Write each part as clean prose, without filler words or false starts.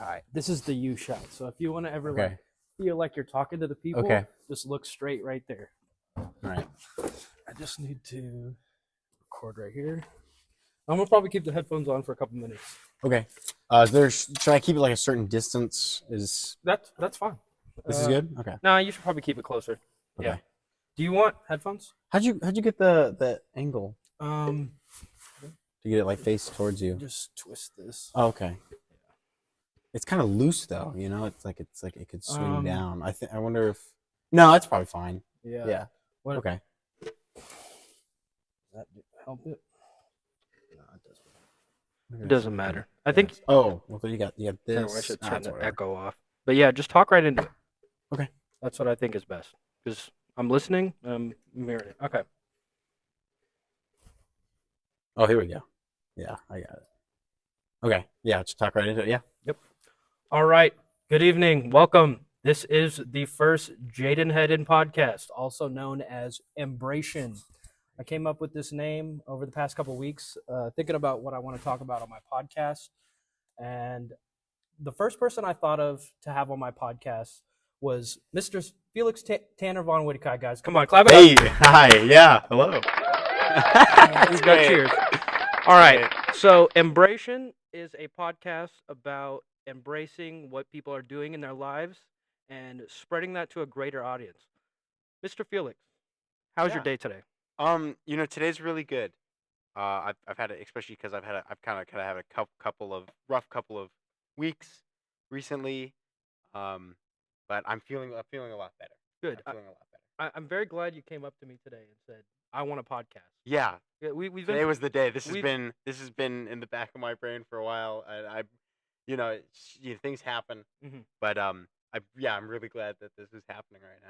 All right, this is the U shot. So if you want to ever Okay. feel like you're talking to the people, Okay. just look straight right there. All right. I just need to record right here. I'm gonna probably keep the headphones on for a couple minutes. Okay. Should I keep it like a certain distance? That's fine. This is good? Okay. No, you should probably keep it closer. Yeah. Okay. Do you want headphones? How'd you get the angle Um, to get it like face towards you? just twist this. Oh, okay. It's kind of loose though, you know. It's like it could swing down. I wonder if. No, that's probably fine. Yeah. Yeah. What, Okay. Does that help it? No, it doesn't. It doesn't matter. I think. Oh, well, you got I this. should turn That's the whatever. echo off. But yeah, just talk right into it. Okay. That's what I think is best because I'm listening. I'm mirroring it. Okay. Oh, here we go. Yeah, I got it. Okay. Yeah, just talk right into it. Yeah. Yep. All right. Good evening. Welcome. This is the first Jaden Hedden podcast, also known as Embracsion. I came up with this name over the past couple of weeks, thinking about what I want to talk about on my podcast. And the first person I thought of to have on my podcast was Mr. Felix Tanner von Whitakai, guys. Come on, clap it Hey, up. hi, yeah, hello. We've got cheers. All right. So, Embracsion is a podcast about embracing what people are doing in their lives and spreading that to a greater audience. Mr. Felix, how's your Yeah. day today? Today's really good. I've had it, especially because I've kind of had a couple of weeks recently. But I'm feeling a lot better. Good. I'm feeling a lot better. I'm very glad you came up to me today and said, I want a podcast. Yeah, Yeah, we've been today was the day. This we've- has been in the back of my brain for a while, and things happen. Mhm. But I'm really glad that this is happening right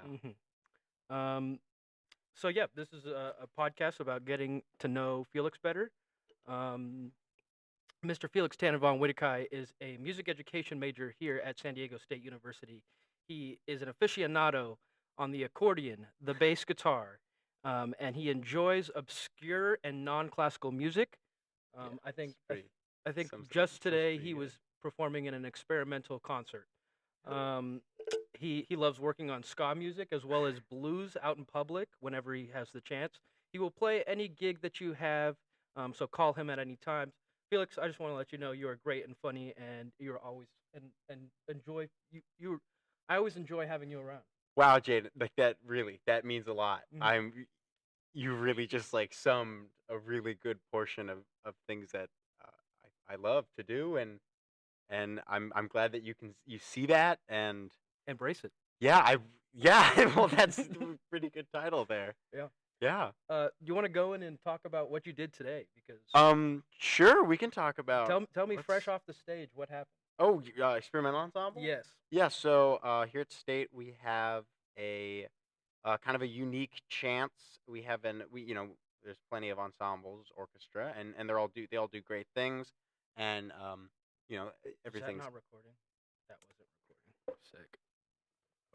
now. So yeah, this is a podcast about getting to know Felix better. Mr. Felix Tanner von Whitakai is a music education major here at San Diego State University. He is an aficionado on the accordion, the bass guitar, and he enjoys obscure and non-classical music. I think Some just sounds today pretty he good. was performing in an experimental concert. He loves working on ska music as well as blues out in public whenever he has the chance. He will play any gig that you have, so call him at any time. Felix, I just want to let you know you are great and funny, and you're always and enjoy you. I always enjoy having you around. Wow, Jade, like that means a lot. Mhm. You really just like summed a really good portion of things that I love to do, and I'm glad that you see that, and Embrace it. yeah, well, that's a pretty good title there. Yeah. Yeah. You want to go in and talk about what you did today? Because Sure, we can talk about. tell me let's- fresh off the stage what happened. Oh, experimental ensemble. Yes. Yeah, so here at State we have a kind of a unique chance. We have there's plenty of ensembles, orchestra, and they all do great things, and Is that everything's not recording? That wasn't recording. Sick.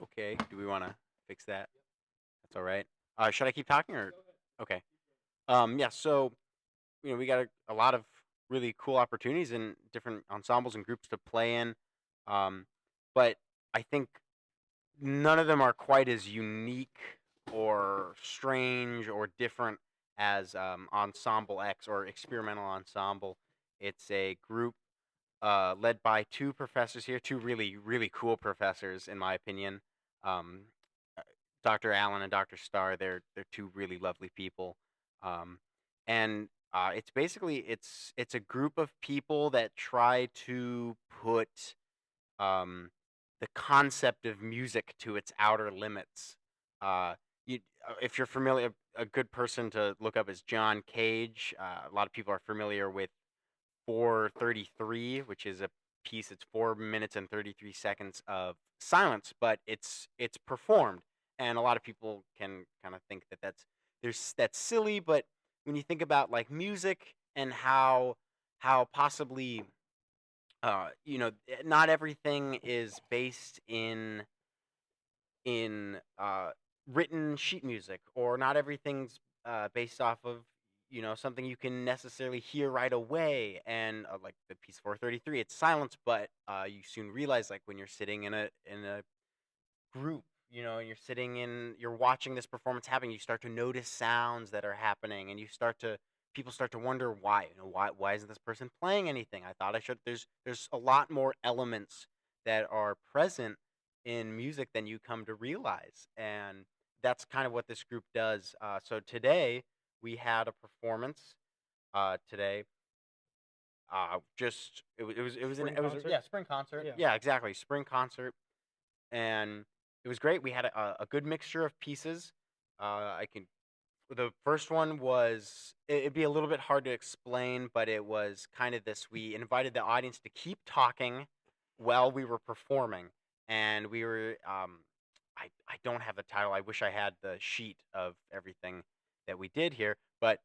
okay. Do we want to fix that? That's all right. Should I keep talking or okay? Yeah. So we got a lot of really cool opportunities in different ensembles and groups to play in, but I think none of them are quite as unique or strange or different as Ensemble X or Experimental Ensemble. It's a group led by two professors here, two really, really cool professors, in my opinion. Um, Dr. Allen and Dr. Starr, they're two really lovely people. And it's basically it's a group of people that try to put the concept of music to its outer limits. If you're familiar, a good person to look up is John Cage. A lot of people are familiar with 4:33, which is a piece. It's 4 minutes and 33 seconds of silence, but it's performed, and a lot of people can kind of think that that's silly. But when you think about like music and how possibly not everything is based in written sheet music, or not everything's based off of something you can necessarily hear right away. And like the piece 433, it's silence, but you soon realize, like when you're sitting in a group, and you're watching this performance happen, you start to notice sounds that are happening, and people start to wonder why, why isn't this person playing anything? I thought I should. There's a lot more elements that are present in music than you come to realize, and that's kind of what this group does. So today we had a performance. Today, just Spring it was concert? yeah, spring concert. Yeah. Yeah, exactly, spring concert, and it was great. We had a good mixture of pieces. I can. The first one was it'd be a little bit hard to explain, but it was kind of this. We invited the audience to keep talking while we were performing, and we were. I don't have the title. I wish I had the sheet of everything that we did here, but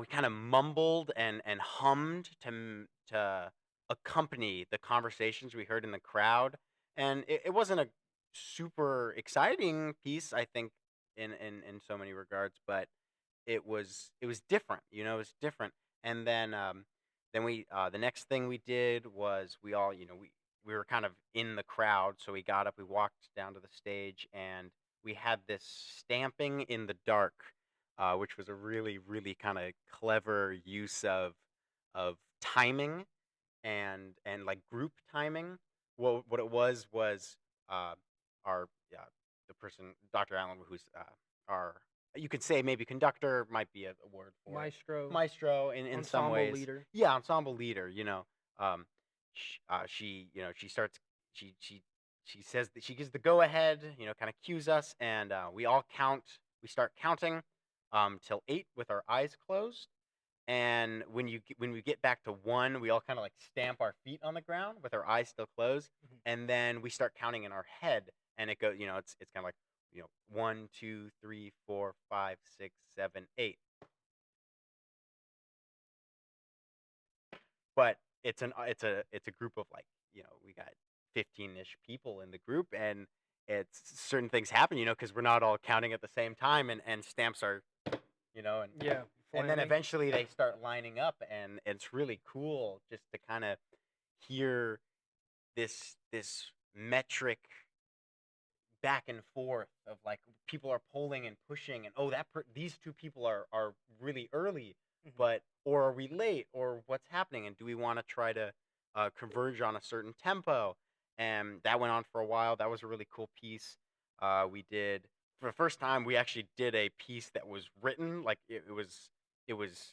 we kind of mumbled and hummed to accompany the conversations we heard in the crowd, and it wasn't a super exciting piece, I think, in so many regards, but it was different. It was different. And then we the next thing we did was we all we were kind of in the crowd, so we got up, we walked down to the stage, and we had this stamping in the dark, which was a really, really kind of clever use of timing and like group timing. Well, what it was uh, our the person, Dr. Allen, who's our, you could say, maybe conductor might be a word for it. Maestro. Maestro in some Ensemble ways. leader. Yeah, ensemble leader. Um, she starts she says that she gives the go ahead. Kind of cues us, and we all count. We start counting till 8 with our eyes closed. And when we get back to 1, we all kind of like stamp our feet on the ground with our eyes still closed, and then we start counting in our head, and it goes. It's kind of like 1, 2, 3, 4, 5, 6, 7, 8. But it's a group of, like, we got 15-ish people in the group, and it's certain things happen, because we're not all counting at the same time, and stamps are, and Yeah. and then flaming. eventually they start lining up, and it's really cool just to kind of hear this metric back and forth of, like, people are pulling and pushing, and these two people are really early, or are we late, or what's happening, and do we want to try to converge on a certain tempo? And that went on for a while. That was a really cool piece. We did, for the first time, we actually did a piece that was written, like it was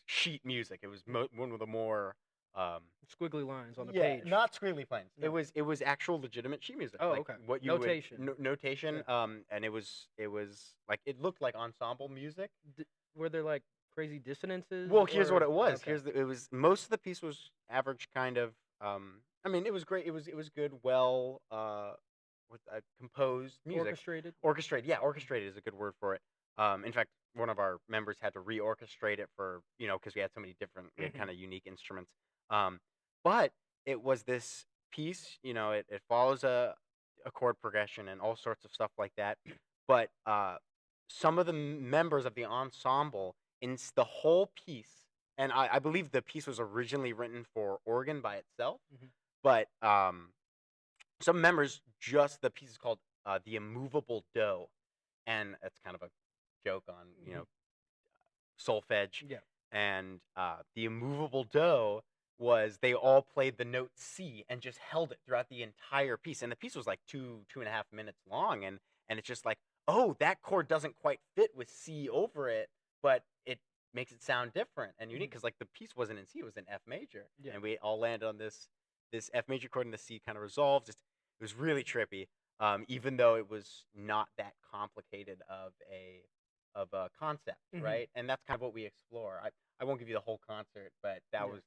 sheet music. It was one of the more Squiggly lines on the yeah, page. not squiggly planes. No. it was actual legitimate sheet music. Oh, like okay. what you Notation. would notation. And it was like, it looked like ensemble music. Were there like crazy dissonances? Well, here's what or- it was. okay. It was, most of the piece was average kind of. I mean, it was great. It was good. Well, composed music. Orchestrated. Yeah, orchestrated is a good word for it. In fact, one of our members had to reorchestrate it for, because we had so many different, we had kind of unique instruments. But it was this piece, it follows a chord progression and all sorts of stuff like that. But some of the members of the ensemble in the whole piece, and I believe the piece was originally written for organ by itself, but some members, just the piece is called The Immovable Dough, and it's kind of a joke on solfege. Yeah. And The Immovable Dough was, they all played the note C and just held it throughout the entire piece, and the piece was like 2.5 minutes long, and it's just like, oh, that chord doesn't quite fit with C over it, but it makes it sound different and unique, because like the piece wasn't in C, it was in F major. Yeah. And we all landed on this F major chord, and the C kind of resolved. It was really trippy, even though it was not that complicated of a concept, right? And that's kind of what we explore. I won't give you the whole concert, but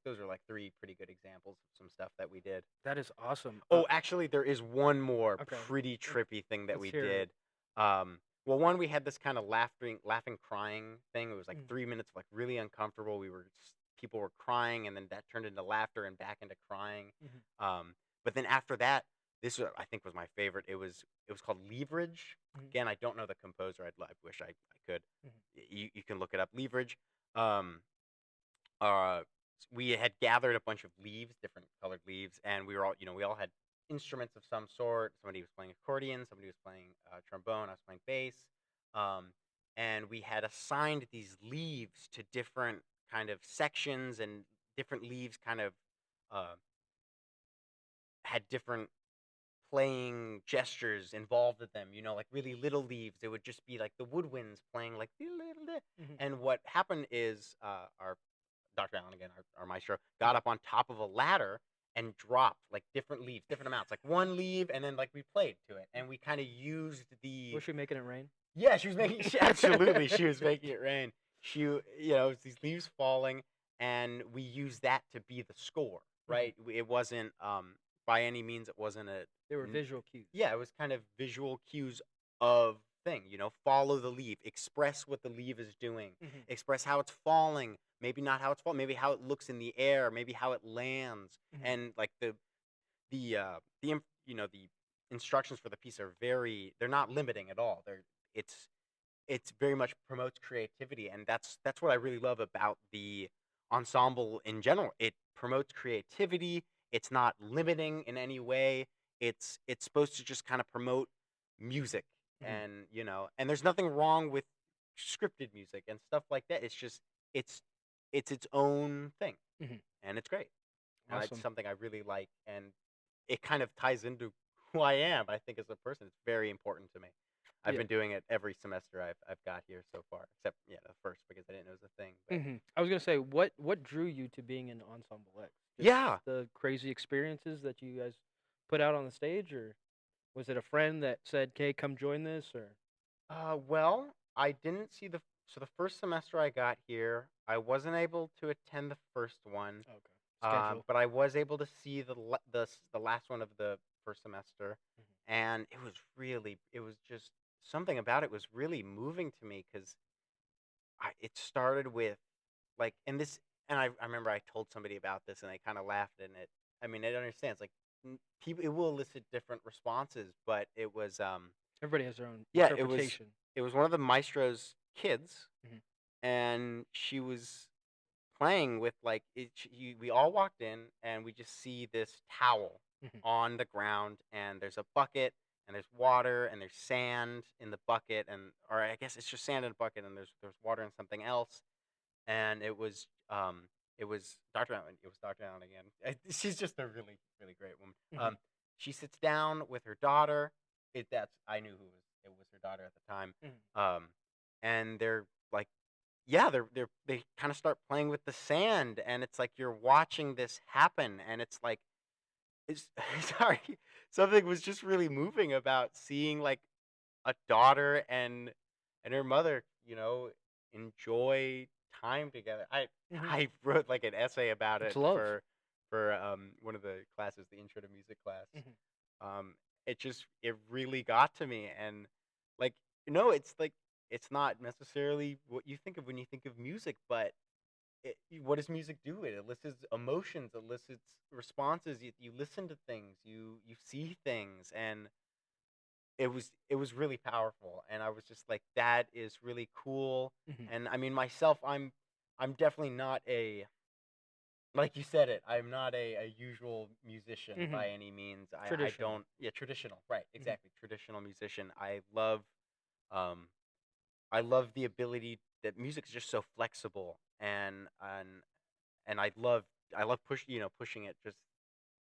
those are like 3 pretty good examples of some stuff that we did. That is awesome. Oh, actually, there is one more Okay. pretty trippy thing that Let's we hear did. it. Well, one, we had this kind of laughing, crying thing. It was like 3 minutes of like really uncomfortable. People were crying, and then that turned into laughter and back into crying. But then after that, this I think was my favorite. It was called Leverage. Again, I don't know the composer. I wish I could. You can look it up. Leverage. um, uh, we had gathered a bunch of leaves, different colored leaves, and we were all, we all had instruments of some sort. Somebody was playing accordion, somebody was playing trombone, I was playing bass, um, and we had assigned these leaves to different kind of sections, and different leaves kind of uh, had different playing gestures involved with them. Like really little leaves, it would just be like the woodwinds playing like Mhm. and what happened is our Dr. Allen again, our maestro, got up on top of a ladder and dropped like different leaves, different amounts, like one leaf, and then like we played to it, and we kind of used the. Was she making it rain? Yeah, she was making. Absolutely, she was making it rain. It was these leaves falling, and we used that to be the score. Right? It wasn't by any means. It wasn't a. They were visual cues. Yeah, it was kind of visual cues of thing. Follow the leaf, express what the leaf is doing, Mhm. express how it's falling. Maybe not how it's falling. Maybe how it looks in the air. Maybe how it lands. Mhm. And like the instructions for the piece are they're not limiting at all. It's it's very much promotes creativity, and that's what I really love about the ensemble in general. It promotes creativity. It's not limiting in any way. It's supposed to just kind of promote music, Mhm. and there's nothing wrong with scripted music and stuff like that. It's just it's it's its own thing, Mhm. and it's great, and it's Awesome. something I really like, and it kind of ties into who I am. I think as a person, it's very important to me. I've Yeah. been doing it every semester I've got here so far, except the first because I didn't know it was a thing. But I was gonna say, what drew you to being in Ensemble X? Just yeah, the crazy experiences that you guys put out on the stage, or was it a friend that said, "Okay, come join this"? Or well, I didn't see the first semester I got here, I wasn't able to attend the first one, okay, schedule. but I was able to see the last one of the first semester, Mhm. and it was just something about it was really moving to me because it started with like and this and I remember I told somebody about this and they kind of laughed and it I mean it understands like people it will elicit different responses, but it was Everybody has their own yeah interpretation. it was one of the maestro's kids, Mhm. and she was playing with like we all walked in and we just see this towel Mhm. on the ground, and there's a bucket, and there's water, and there's sand in the bucket, and or I guess it's just sand in a bucket, and there's water and something else, and it was Dr. Allen. It was Dr. Allen again. She's just a really really great woman. Mhm. She sits down with her daughter. That's I knew it was her daughter at the time. Mhm. And they're like, yeah, they kind of start playing with the sand, and it's like you're watching this happen, and it's like it's sorry, something was just really moving about seeing like a daughter and her mother, enjoy time together. I Mhm. I wrote like an essay about It's it love. for one of the classes, the intro to music class. Mhm. It really got to me, and like it's like it's not necessarily what you think of when you think of music, but what does music do? It elicits emotions, elicits responses. You listen to things, you see things, and it was really powerful, and I was just like, that is really cool. Mhm. And I mean, myself, I'm definitely not a like you said it. I'm not a usual musician Mhm. by any means. I Traditional. don't yeah traditional right Mhm. exactly traditional musician. Um I love the ability that music is just so flexible, and I love pushing it just,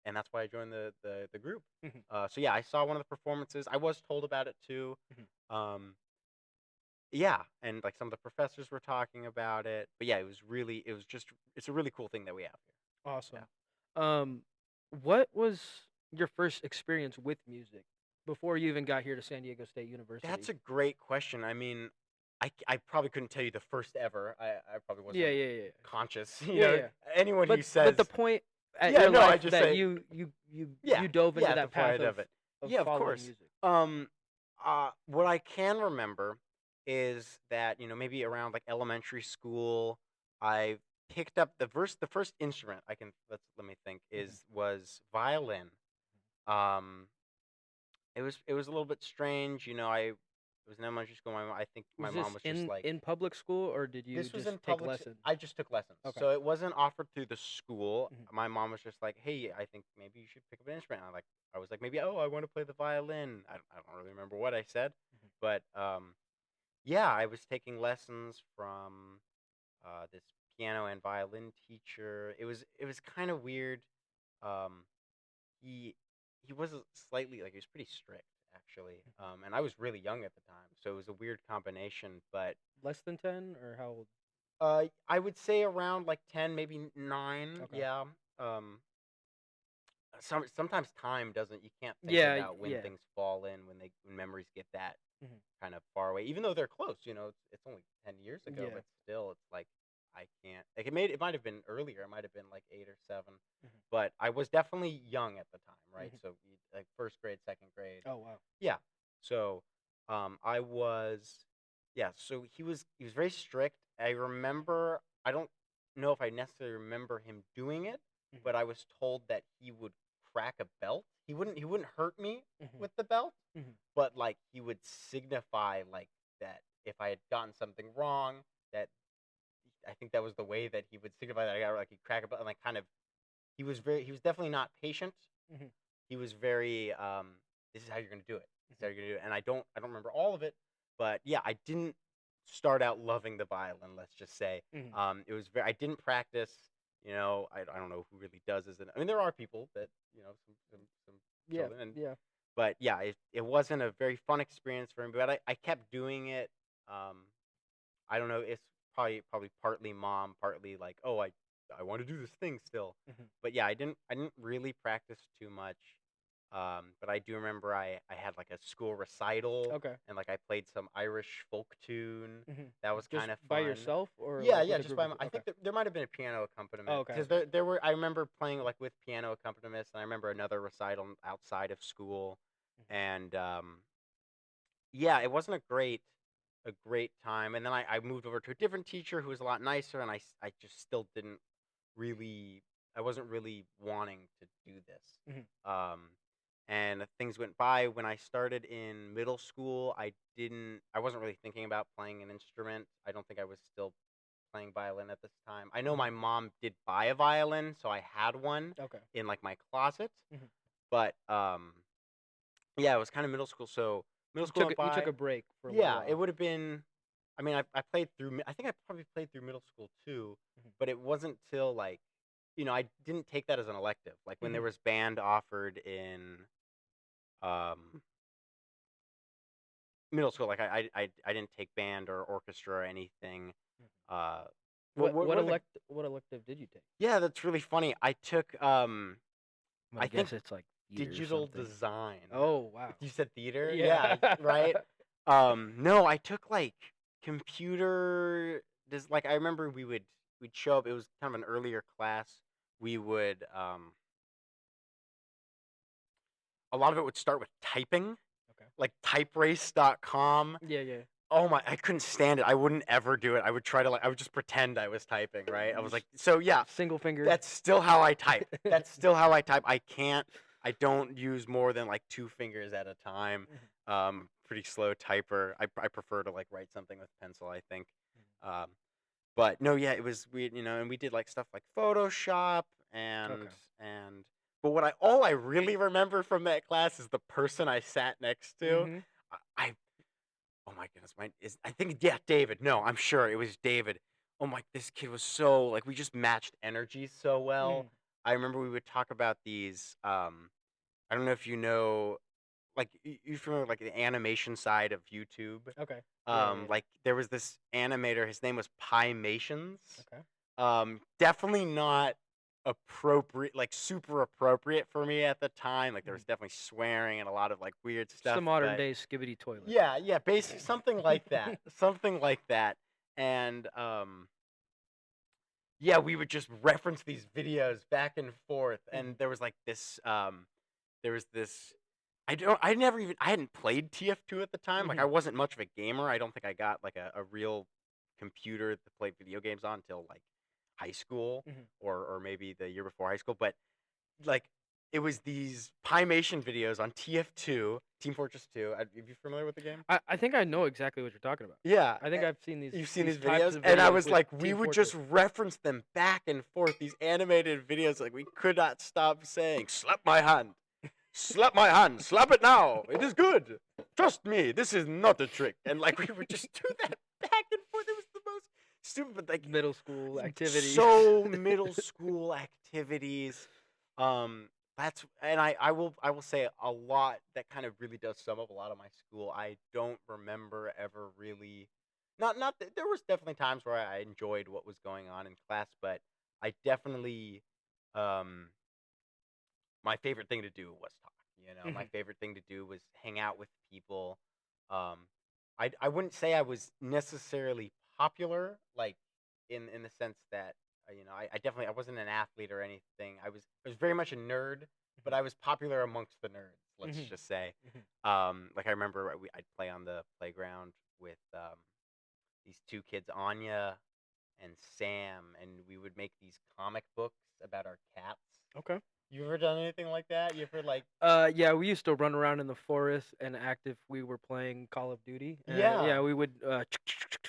and that's why I joined the group. Mhm. So yeah, I saw one of the performances. I was told about it too. Mhm. Um, yeah, and like some of the professors were talking about it. But yeah, it's a really cool thing that we have here. Awesome. Um, what was your first experience with music before you even got here to San Diego State That's University? a great question. I mean, I probably couldn't tell you the first ever. I probably Yeah, wasn't yeah, yeah, conscious. yeah, yeah. Anyone who But the says, point at yeah, your no, I life just that say, you yeah, dove into yeah, at the that path point of it. of Yeah, of following course. music. What I can remember is that maybe around like elementary school, I picked up the first instrument I can let me think Mhm. was violin. Um, it was a little bit strange. It was in elementary school. I think my Was mom this was just like, in public school, or did you this was just in take public. lessons? I just took lessons, Okay. so it wasn't offered through the school. Mhm. My mom was just like, "Hey, I think maybe you should pick up an instrument." And I was like, maybe. Oh, I want to play the violin. I don't really remember what I said, Mhm. but yeah, I was taking lessons from this piano and violin teacher. It was kind of weird. Um, he he was slightly like he was pretty strict actually, and I was really young at the time, so it was a weird combination. But Less than 10, or how old? I would say around like 10, maybe 9. Okay. Yeah. Um, sometimes time doesn't. You can't think Yeah, about when yeah. things fall in when memories get that Mhm. kind of far away, even though they're close. It's only 10 years ago, Yeah. but still, it's like I can't. Like it might have been earlier. It might have been like 8 or 7, Mhm. but I was definitely young at the time, right? Mhm. So like first grade, second grade. Oh wow. Yeah. So, I was, yeah. So he was very strict. I remember. I don't know if I necessarily remember him doing it, Mhm. but I was told that he would crack a belt. He wouldn't hurt me Mhm. with the belt, Mhm. but like he would signify like that if I had gotten something wrong, that I think that was the way that he would signify that I got like he'd crack a belt and like kind of he was definitely not patient. Mhm. He was very this is how you're gonna do it. This is how you're gonna do it. And I don't remember all of it, but yeah, I didn't start out loving the violin, let's just say. Mhm. It was very I didn't practice, I don't know who really does this. I mean there are people that, some Yeah. children, and Yeah. but yeah, it wasn't a very fun experience for me, but I kept doing it. Um I don't know, it's probably partly mom, partly like, oh, I want to do this thing still. Mhm. But yeah, I didn't really practice too much. But I do remember I had like a school recital, Okay. and like I played some Irish folk tune. Mhm. That was Just kind of by fun. yourself, or Yeah, like yeah, with a just group by of I okay. think there might have been a piano Oh, accompaniment okay. because Okay. there were I remember playing like with piano accompaniments, and I remember another recital outside of school, Mhm. and yeah, it wasn't a great time. And then I moved over to a different teacher who was a lot nicer, and I just still didn't really I wasn't really wanting to do this. Mhm. Um, and things went by. When I started in middle school, I wasn't really thinking about playing an instrument. I don't think I was still playing violin at this time. I know Mhm. my mom did buy a violin, so I had one Okay. in like my closet. Mhm. But yeah, it was kind of middle school. So middle school went You took by. a break for a little Yeah, it while. would have been. I mean, I played through. I think I probably played through middle school too, Mhm. but it wasn't till like, I didn't take that as an elective. Like when there Mhm. was band offered in um, middle school, like I didn't take band or orchestra or anything. Mhm. Uh, What elective did you take? Yeah, that's really funny. I took I'm I gonna think guess it's like theater or digital something. design. Oh wow. You said theater? Yeah. Yeah, right. No, I took like computer. Like I remember we'd show up. It was kind of an earlier class. We would a lot of it would start with typing, Okay. like typerace.com. Yeah. Yeah. Oh my, I couldn't stand it. I wouldn't ever do it. I would try to I would just pretend I was typing, right? I was like, so yeah, Single finger. that's still how I type. That's still how I type. I don't use more than like 2 fingers at a time. Mhm. Pretty slow typer. I prefer to like write something with pencil, I think. Um, but no, yeah, it was weird, and we did like stuff like Photoshop Okay. and but all I really remember from that class is the person I sat next to. Mhm. I oh my goodness, I think, yeah, David. No, I'm sure it was David. Oh my, this kid was so like we just matched energies so well. Mhm. I remember we would talk about these. I don't know if you know, like you familiar with, like the animation side of YouTube. Okay. Yeah. Yeah. Like there was this animator. His name was Pimations. Okay. Definitely not appropriate, like super appropriate for me at the time. Like there was Mhm. definitely swearing and a lot of like weird Just stuff. the modern but day skibbity toilet. yeah, yeah, basically something like that. Something like that. And yeah, we would just reference these videos back and forth. And Mhm. there was like this there was this I hadn't played TF2 at the time. Like I Mhm. wasn't much of a gamer. I don't think I got like a real computer to play video games on until like high school, Mhm. or maybe the year before high school. But like it was these Pimation videos on TF2. Team Fortress 2. Are you familiar with the game? I think I know exactly what you're talking about. Yeah. I think I've seen these. You've seen these types videos? of And I videos was with like, we Team would Fortress. just reference them back and forth, these animated videos. Like, we could not stop saying, slap my hand. Slap my hand. Slap it now. It is good. Trust me. This is not a trick. And, like, we would just do that back and forth. It was the most stupid, but, like, middle school activities. so middle school activities. And I will say a lot that kind of really does sum up a lot of my school. I don't remember ever really not that there was definitely times where I enjoyed what was going on in class, but I definitely um my favorite thing to do was talk. My Mhm. favorite thing to do was hang out with people. Um, I wouldn't say I was necessarily popular, like in the sense that I definitely I wasn't an athlete or anything. I was very much a nerd, but I was popular amongst the nerds. Let's Mhm. just say, Mhm. like I remember I'd play on the playground with these two kids, Anya and Sam, and we would make these comic books about our cats. Okay. You ever done anything like that? You ever like? Yeah, we used to run around in the forest and act if we were playing Call of Duty. Yeah. Yeah, we would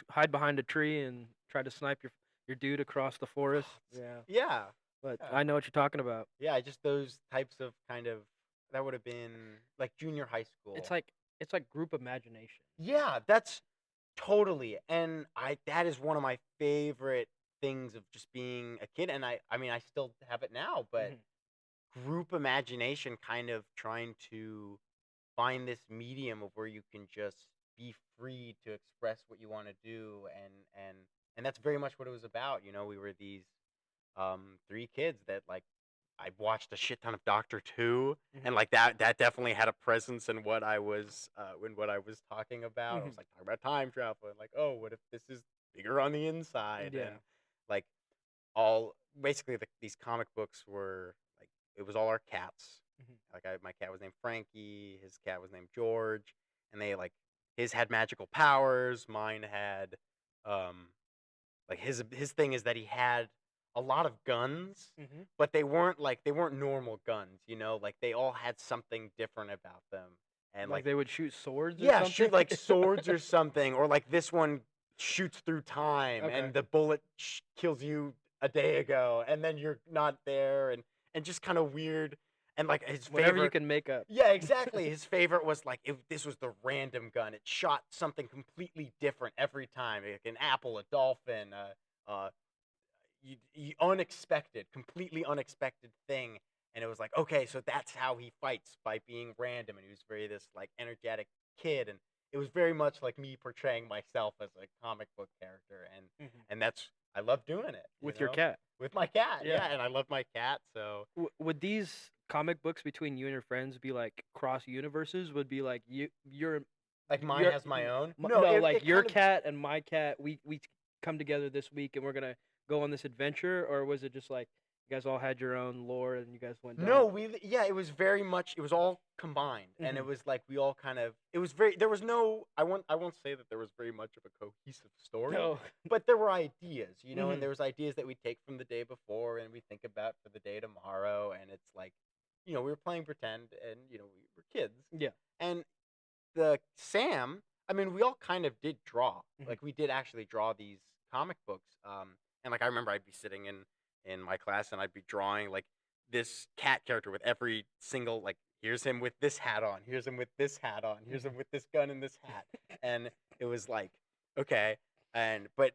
hide behind a tree and try to snipe your dude across the forest. Yeah, Yeah. but Yeah. I know what you're talking about. Yeah, just those types of kind of that would have been like junior high school. It's like group imagination. Yeah, that's totally. And that is one of my favorite things of just being a kid, and I mean I still have it now, but Mhm. group imagination, kind of trying to find this medium of where you can just be free to express what you want to do, and that's very much what it was about. We were these three kids that like I watched a shit ton of Doctor Who, Mhm. and like that definitely had a presence in what I was talking about. I was Mhm. like talking about time travel and like, oh, what if this is bigger on the inside? Yeah. And like all basically these comic books were like it was all our cats. Mhm. Like my cat was named Frankie, his cat was named George, and they like his had magical powers, mine had um like his thing is that he had a lot of guns, Mhm. but they weren't normal guns, like they all had something different about them. And Like like they would shoot swords or yeah, something. shoot like swords or something, or like this one shoots through time Okay. and the bullet kills you a day ago and then you're not there, and just kind of weird. And like his Whatever you favorite can make up. yeah, exactly. His favorite was like if this was the random gun. It shot something completely different every time, like an apple, a dolphin, unexpected, completely unexpected thing. And it was like, okay, so that's how he fights, by being random. And he was very this like energetic kid, and it was very much like me portraying myself as a comic book character, and Mhm. and that's I love doing it, With your cat. with my cat. Yeah. Yeah, and I love my cat, so Would these comic books between you and your friends be like cross universes? Would be like you're like mine your has my own. no, No, like it your kind of cat and my cat. We come together this week and we're gonna go on this adventure, or was it just like you guys all had your own lore and you guys went down? No, it was very much, it was all combined, and it Mhm. was like we all kind of, it was very, there was no, I won't say that there was very much of a cohesive story, No. but there were ideas, and Mhm. there was ideas that we take from the day before and we think about for the day tomorrow, and it's like, we were playing pretend, and we were kids, Yeah. and the Sam, I mean, we all kind of did draw. Mhm. Like we did actually draw these comic books. And like I remember I'd be sitting in my class and I'd be drawing like this cat character with every single like here's him with this hat on, here's him with this hat on, here's him with this gun and this hat. And it was like, okay. But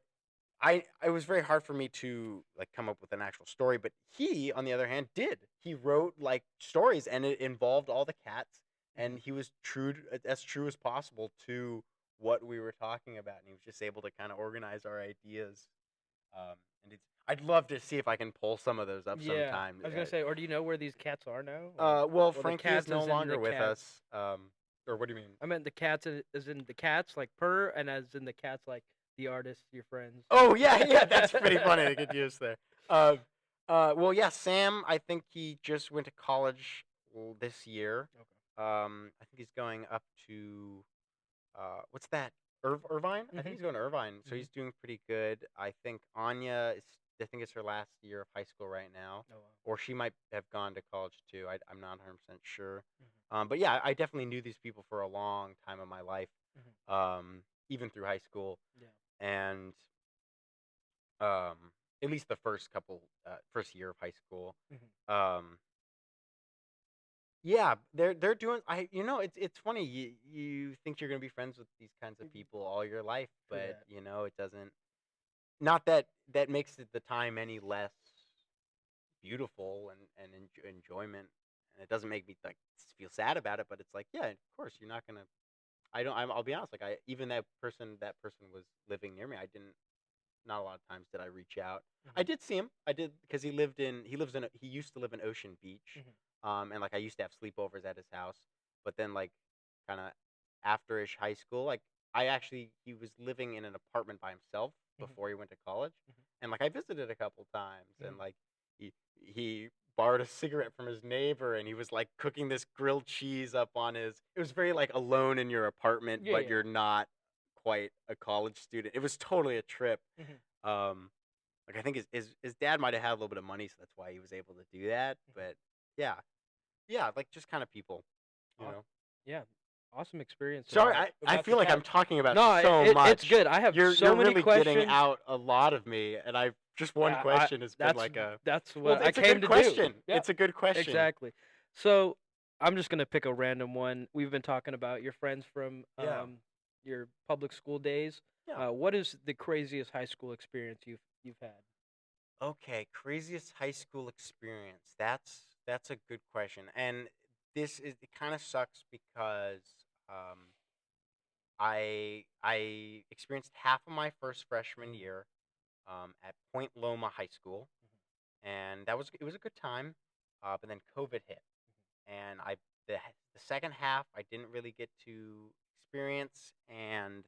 it was very hard for me to like come up with an actual story, but he, on the other hand, did. He wrote like stories, and it involved all the cats, and he was as true as possible to what we were talking about, and he was just able to kind of organize our ideas. And I'd love to see if I can pull some of those up Yeah. sometime. I was gonna say, or do you know where these cats are now? Or, Well, the Frankie is cats no as in longer the with cats. us. Or what do you mean? I meant the cats as in the cats like purr, and as in the cats like the artists, your friends. Oh yeah, that's pretty funny. A good use there. Well, yeah, Sam. I think he just went to college this year. Okay. I think he's going up to what's that? Irvine. I think Mhm. he's going to Irvine, so Mhm. he's doing pretty good. I think Anya is I think it's her last year of high school right now, Oh, wow. or she might have gone to college too. I'm not 100% sure. Mhm. But yeah, I definitely knew these people for a long time of my life, Mhm. even through high school, Yeah. and at least the first year of high school. Mhm. Um, yeah, they're doing. It's funny. You think you're gonna be friends with these kinds of Mhm. people all your life, True but that. it doesn't. Not that makes it the time any less beautiful and enjoyment, and it doesn't make me like feel sad about it. But it's like, yeah, of course you're not gonna. I'll be honest. Like even that person was living near me. I didn't. Not a lot of times did I reach out. I Mhm. did see him. I did because he used to live in Ocean Beach, Mhm. and like I used to have sleepovers at his house. But then like kind of after-ish high school, like he was living in an apartment by himself Mhm. before he went to college, Mhm. and like I visited a couple times, and Mhm. like he borrowed a cigarette from his neighbor, and he was like cooking this grilled cheese up on his. It was very like alone in your apartment, Yeah, but yeah. you're not quite a college student. It was totally a trip. Mhm. Um, like I think his dad might have had a little bit of money, so that's why he was able to do that. Mhm. But yeah, yeah, like just kind of people, you Aw know. Yeah. Awesome experience Sorry, I about the feel like I'm cat. talking about No, so it's much. good. I have You're so many really getting questions. out a lot of me, and I've just one I question has been that's like a that's well, what I it's a came good to do. question. Yep. It's a good question. Exactly. So I'm just gonna pick a random one. We've been talking about your friends from Yeah. your public school days. Yeah. What is the craziest high school experience you've had? Okay, craziest high school experience. That's a good question, and it kind of sucks because um, I experienced half of my first freshman Mm. year at Point Loma High School, and it was a good time. But then COVID hit, and the second half I didn't really get to experience, and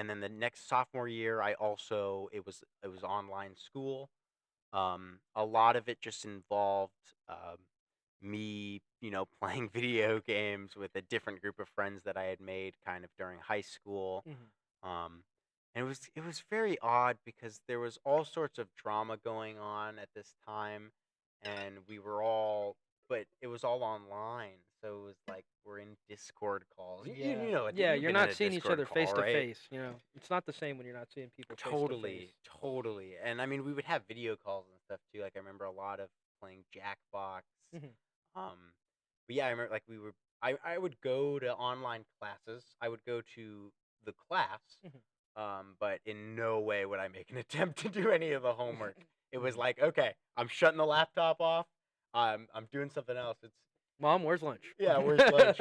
then the next sophomore year it was online school. A lot of it just involved me, playing video games with a different group of friends that I had made kind of during high school. Mhm. Um, and it was very odd because there was all sorts of drama going on at this time, and but it was all online, so it was like we're in Discord calls. Yeah. Yeah, You've you're been in not a seeing each Discord other face call, to right? face. It's not the same when you're not seeing people face to face. Totally, totally. And I mean, we would have video calls and stuff too. Like I remember a lot of playing Jackbox. Mhm. Um, but yeah, I remember like I would go to online classes. I would go to the class, Mhm. but in no way would I make an attempt to do any of the homework. It was Mhm. like, okay, I'm shutting the laptop off. I'm doing something else. It's Mom, where's lunch? yeah, where's lunch?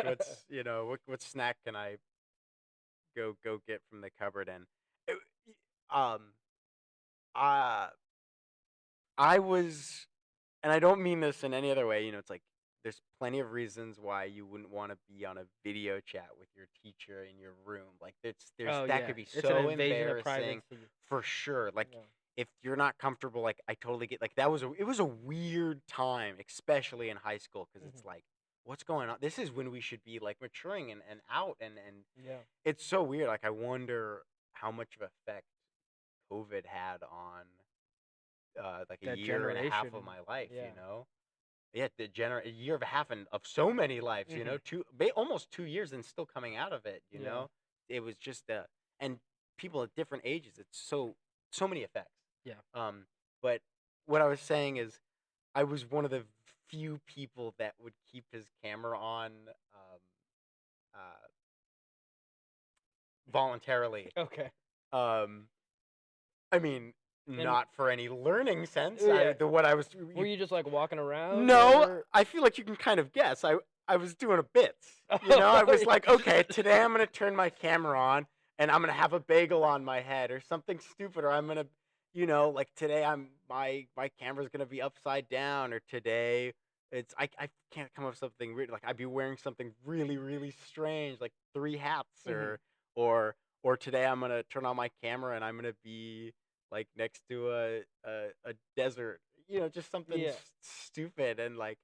What snack can I go get from the cupboard? And it, um, uh, I was, and I don't mean this in any other way. It's like there's plenty of reasons why you wouldn't want to be on a video chat with your teacher in your room. Like Oh that yeah, could be it's an so invasion of embarrassing privacy. for sure. Like Yeah. if you're not comfortable, like I totally get. Like it was a weird time, especially in high school, because it's Mhm. like what's going on. This is when we should be like maturing and out, and Yeah. it's so weird. Like I wonder how much of effect COVID had on like a That year and a half of generation. my life, Yeah. Yeah, a year and a half of so many lives, Mhm. almost 2 years and still coming out of it, Yeah. It was just and people at different ages, it's so many effects. Yeah. But what I was saying is, I was one of the few people that would keep his camera on, uh, voluntarily. Okay. Um, I mean, And not for any learning sense. yeah, What I was were you just like walking around No, or? I feel like you can kind of guess. I was doing a bit. I Oh, was like, okay, today I'm gonna turn my camera on and I'm gonna have a bagel on my head or something stupid, or I'm gonna, like today my camera's gonna be upside down, or today I can't come up with something weird. Like I'd be wearing something really really strange, like three hats, Mhm. or or today I'm gonna turn on my camera and I'm gonna be like next to a desert, just something Yeah. stupid, and like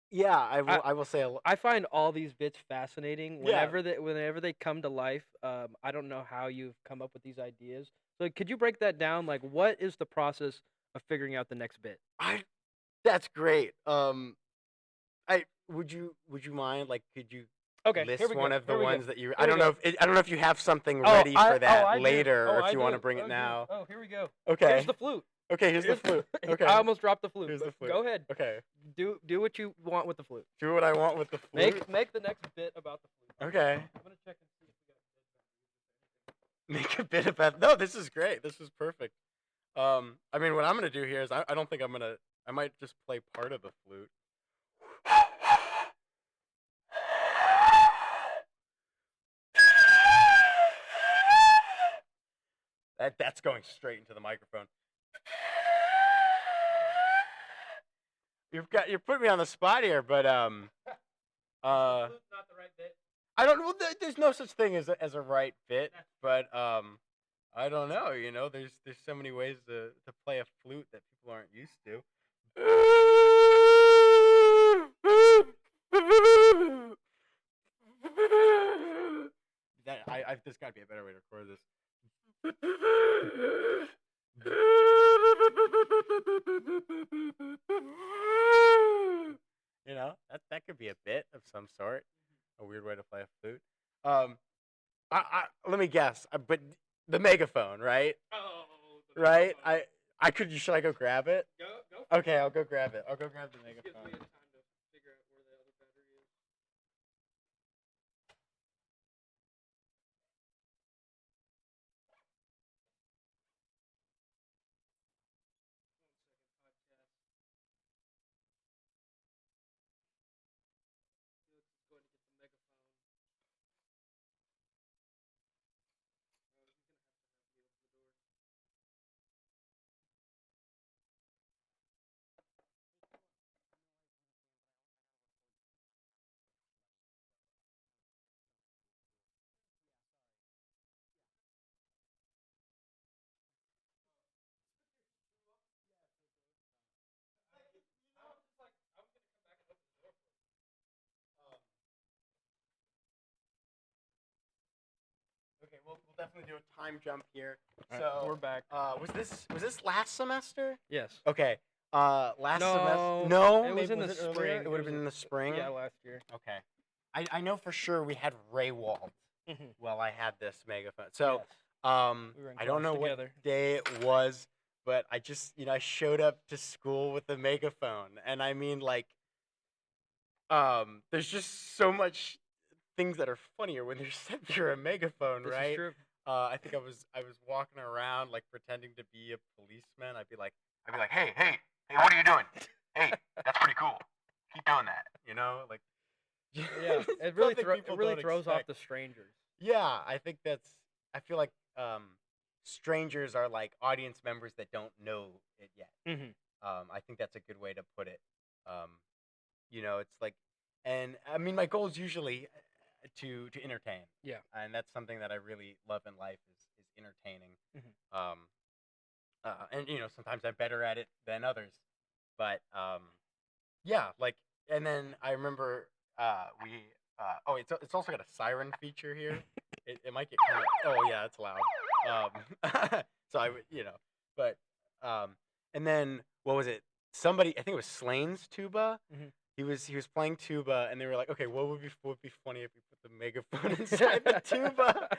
yeah, I I will say I find all these bits fascinating yeah. whenever they come to life. I don't know how you've come up with these ideas. So could you break that down? Like, what is the process of figuring out the next bit? That's great. I would you mind, like, could you Okay, here list we one go. of the Here we go. ones that you? Here I we don't go. know if I don't know if you have something Oh, ready for that I do. later, Oh, or if I you want to do. bring Oh, it do. now. Oh, here we go. Okay. Here's the flute. Okay, here's the flute. Okay. I almost dropped the flute. Here's but the flute. Go ahead. Okay. Do what you want with the flute. Do what I want with the flute. Make the next bit about the flute. Okay. I'm gonna check and see if we got Make a bit about. No, this is great. This is perfect. I mean, what I'm gonna do here is I don't think I'm gonna. I might just play part of the flute. That's going straight into the microphone. You're putting me on the spot here, but the flute's not the right bit. I don't know. There's no such thing as a right bit, but I don't know. You know, there's so many ways to play a flute that people aren't used to. There's got to be a better way to record this. You know, that could be a bit of some sort, a weird way to play a flute. Let me guess, but the megaphone, right? Oh, Right? I could. Should I go grab it? Go. Okay, I'll go grab it. I'll go grab the Gives me megaphone. time to figure out where the other battery is. Okay, we'll definitely do a time jump here. All So right, we're back. was this last semester? Yes. Okay. Last No, semester. No, it was maybe in the it earlier? spring. It would have been in the spring. Yeah, last year. Okay. I know for sure we had Ray Wald Mhm. while I had this megaphone. So Yes. We were in I don't class know together. what day it was, but I just I showed up to school with the megaphone, and I mean, like, there's just so much things that are funnier when they're set through a megaphone, This right? is true. I think I was walking around like pretending to be a policeman. I'd be like, hey, what are you doing? Hey, that's pretty cool. Keep doing that. You know, like. Yeah, It's it really something people don't throws off expect. the strangers. Yeah, I think I feel like strangers are like audience members that don't know it yet. Mm-hmm. I think that's a good way to put it. It's like, and I mean, my goal is usually to entertain. Yeah. And that's something that I really love in life is entertaining. Mhm. And sometimes I'm better at it than others, but yeah, like, and then I remember it's also got a siren feature here. It might get kind of, oh yeah, it's loud. So I would, but and then what was it? Somebody, I think it was Slane's tuba. Mhm. He was playing tuba, and they were like, okay, what would be funny if we put the megaphone inside the tuba?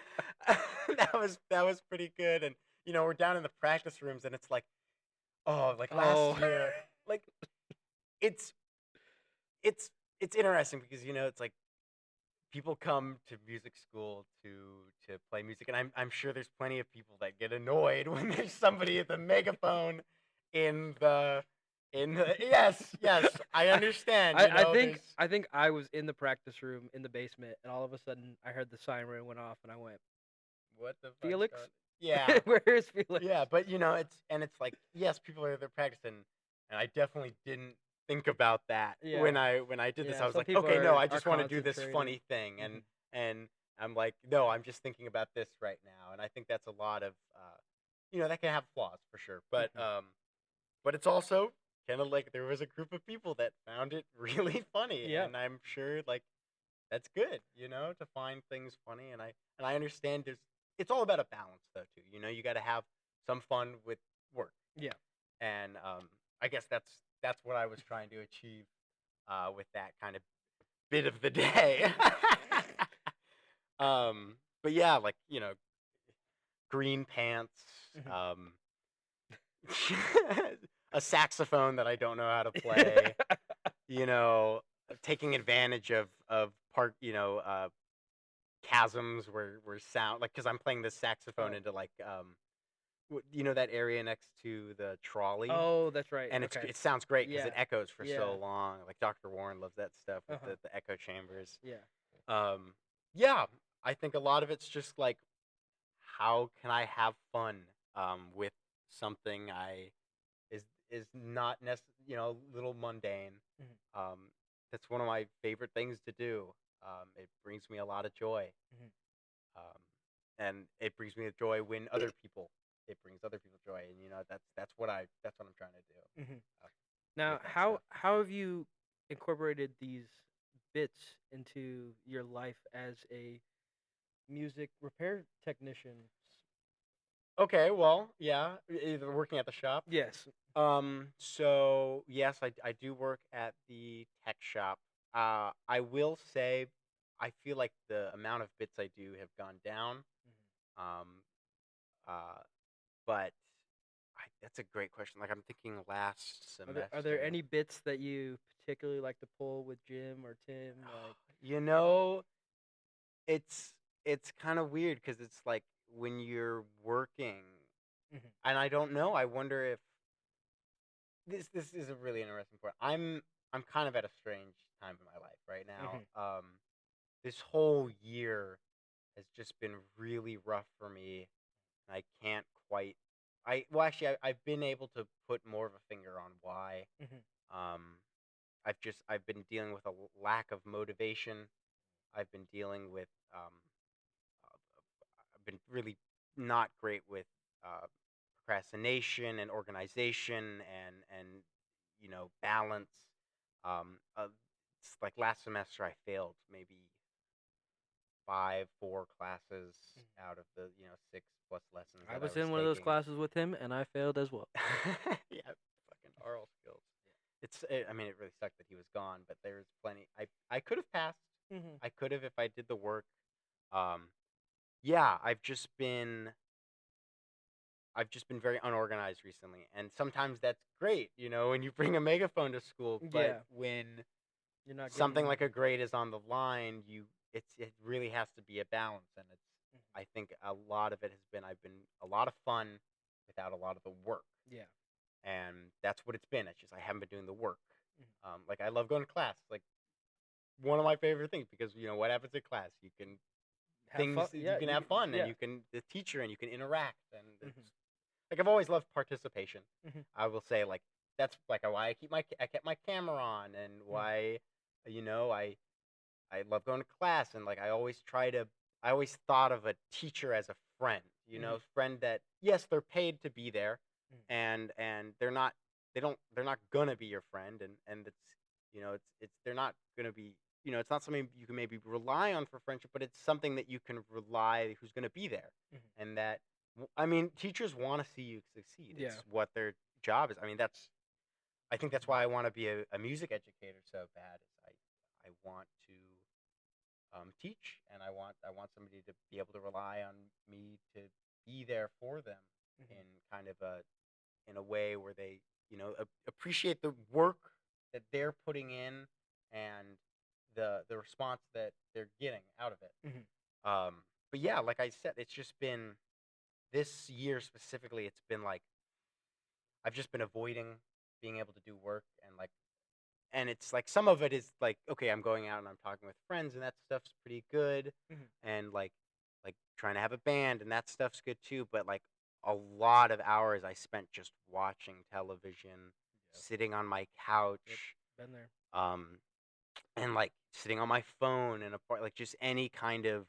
that was pretty good. And we're down in the practice rooms, and it's like, like last year, like it's interesting because it's like people come to music school to play music, and I'm sure there's plenty of people that get annoyed when there's somebody at the megaphone in the yes, I understand. I think I was in the practice room in the basement, and all of a sudden I heard the siren went off, and I went, what the fuck's Felix? going- Yeah. Where is Felix? Yeah, but it's like, yes, people are there practicing, and I definitely didn't think about that Yeah. when I did this. Yeah, I was some like, people okay, no, are I just want to do this concentrating. funny thing, and I'm like, no, I'm just thinking about this right now, and I think that's a lot of that can have flaws for sure, but but it's also kind of like there was a group of people that found it really funny, Yeah. and I'm sure like that's good, to find things funny, and I understand it's all about a balance though too. You got to have some fun with work. Yeah. And I guess that's what I was trying to achieve with that kind of bit of the day. But yeah, like, green pants, Mhm. a saxophone that I don't know how to play, you know, taking advantage of part, chasms where sound, like, because I'm playing this saxophone Oh. into like that area next to the trolley, Oh, that's right. and Okay. it sounds great because it Yeah. echoes for so Yeah. long. Like Dr. Warren loves that stuff with Uh-huh. the echo chambers. Yeah. Yeah, I think a lot of it's just like, how can I have fun with something I is not necessarily, a little mundane. Mhm. That's one of my favorite things to do. It brings me a lot of joy. Mhm. Um, and it brings me joy when it brings other people joy, and that's what I'm trying to do Mhm. uh, Now, with that stuff. how have you incorporated these bits into your life as a music repair technician? Okay, well, yeah, either working at the shop. Yes. So yes, I do work at the tech shop. I will say, I feel like the amount of bits I do have gone down. Mhm. Um, uh, but that's a great question. Like, I'm thinking last Are there semester. any bits that you particularly like to pull with Jim or Tim? Like, You know, it's it's kind of weird because it's like when you're working, Mhm. and I don't know. I wonder if this is a really interesting point. I'm kind of at a strange time in my life right now. Mhm. This whole year has just been really rough for me, and I can't quite. Actually, I've been able to put more of a finger on why. Mhm. Um, I've been dealing with a lack of motivation. I've been dealing with uh, I've been really not great with uh, procrastination and organization and balance. It's like last semester I failed maybe 4 classes Mhm. out of the 6+ lessons I that I was was in one of those taking. classes with him, and I failed as well. Yeah, fucking oral skills. I mean, it really sucked that he was gone, but there's plenty. I could have passed. Mhm. I could have if I did the work. Um, yeah, I've just been very unorganized recently, and sometimes that's great, when you bring a megaphone to school. But Yeah, when you're not something getting. like a grade is on the line, it really has to be a balance, and Mhm. I think a lot of it has been I've been a lot of fun without a lot of the work, Yeah. and that's what it's been. It's just I haven't been doing the work. Mhm. Like, I love going to class. Like, one of my favorite things, because what happens in class, Have fun. you Yeah, can have fun, and yeah. you can the teacher, and you can interact, and it's Mhm. like, I've always loved participation. Mhm. I will say, like, that's like why I kept my camera on, and Mhm. why I love going to class, and like I always thought of a teacher as a friend, Mhm. friend that, yes, they're paid to be there, Mhm. and they're not gonna be your friend, and it's they're not gonna be, it's not something you can maybe rely on for friendship, but it's something that you can rely, who's gonna be there, Mhm. and that, I mean, teachers want to see you succeed. Yeah. It's what their job is. I mean, I think that's why I want to be a music educator so bad. Is I want to teach, and I want somebody to be able to rely on me to be there for them Mhm. in kind of a way where they appreciate the work that they're putting in, and the response that they're getting out of it. Mhm. Um, but yeah, like I said, it's just been this year specifically. It's been like I've just been avoiding being able to do work, and it's like some of it is like, okay, I'm going out and I'm talking with friends, and that stuff's pretty good, Mhm. and like trying to have a band, and that stuff's good too. But like, a lot of hours I spent just watching television, Yep. sitting on my Yep. couch, Been there. um, and like sitting on my phone, and like just any kind of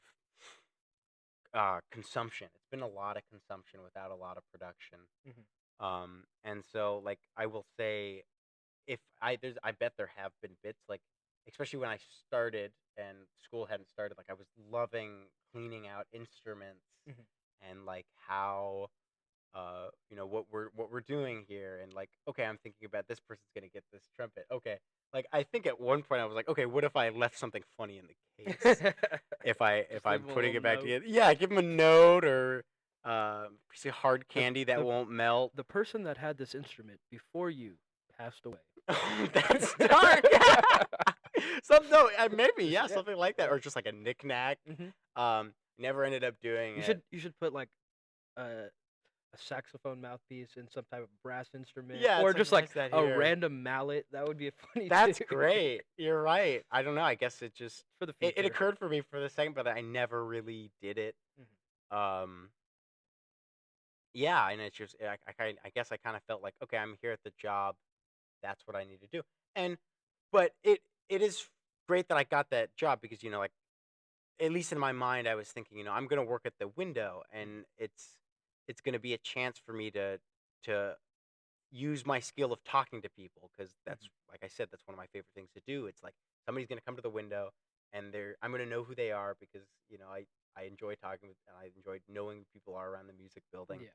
consumption. It's been a lot of consumption without a lot of production. Mhm. And so, like, I will say, if I bet there have been bits, like, especially when I started and school hadn't started, like, I was loving cleaning out instruments, Mhm. and like how what we're doing here, and like, okay, I'm thinking about this person's gonna get this trumpet. Okay, like I think at one point I was like, okay, what if I left something funny in the case? If Just I'm leave 'em a putting little it back note. together, yeah, give them a note or piece of hard The- candy that the- won't melt. The person that had this instrument before you passed away. That's dark. No, maybe Just- yeah, something like that, yeah. or just like a knickknack. Mhm. Never ended up doing it. You should put like a saxophone mouthpiece and some type of brass instrument, Yeah, or it's like, just why like is that a here? random mallet. That would be funny. That's too. great. You're right. I don't know. I guess it just For the it future. occurred for me for the second, but I never really did it. Mhm. Yeah, and it's just I guess I kind of felt like, okay, I'm here at the job. That's what I need to do. And but it is great that I got that job because like at least in my mind I was thinking, I'm going to work at the window, and it's going to be a chance for me to use my skill of talking to people, because that's like I said, that's one of my favorite things to do. It's like somebody's going to come to the window, and I'm going to know who they are, because I enjoy talking with, and I enjoy knowing who people are around the music building. Yeah.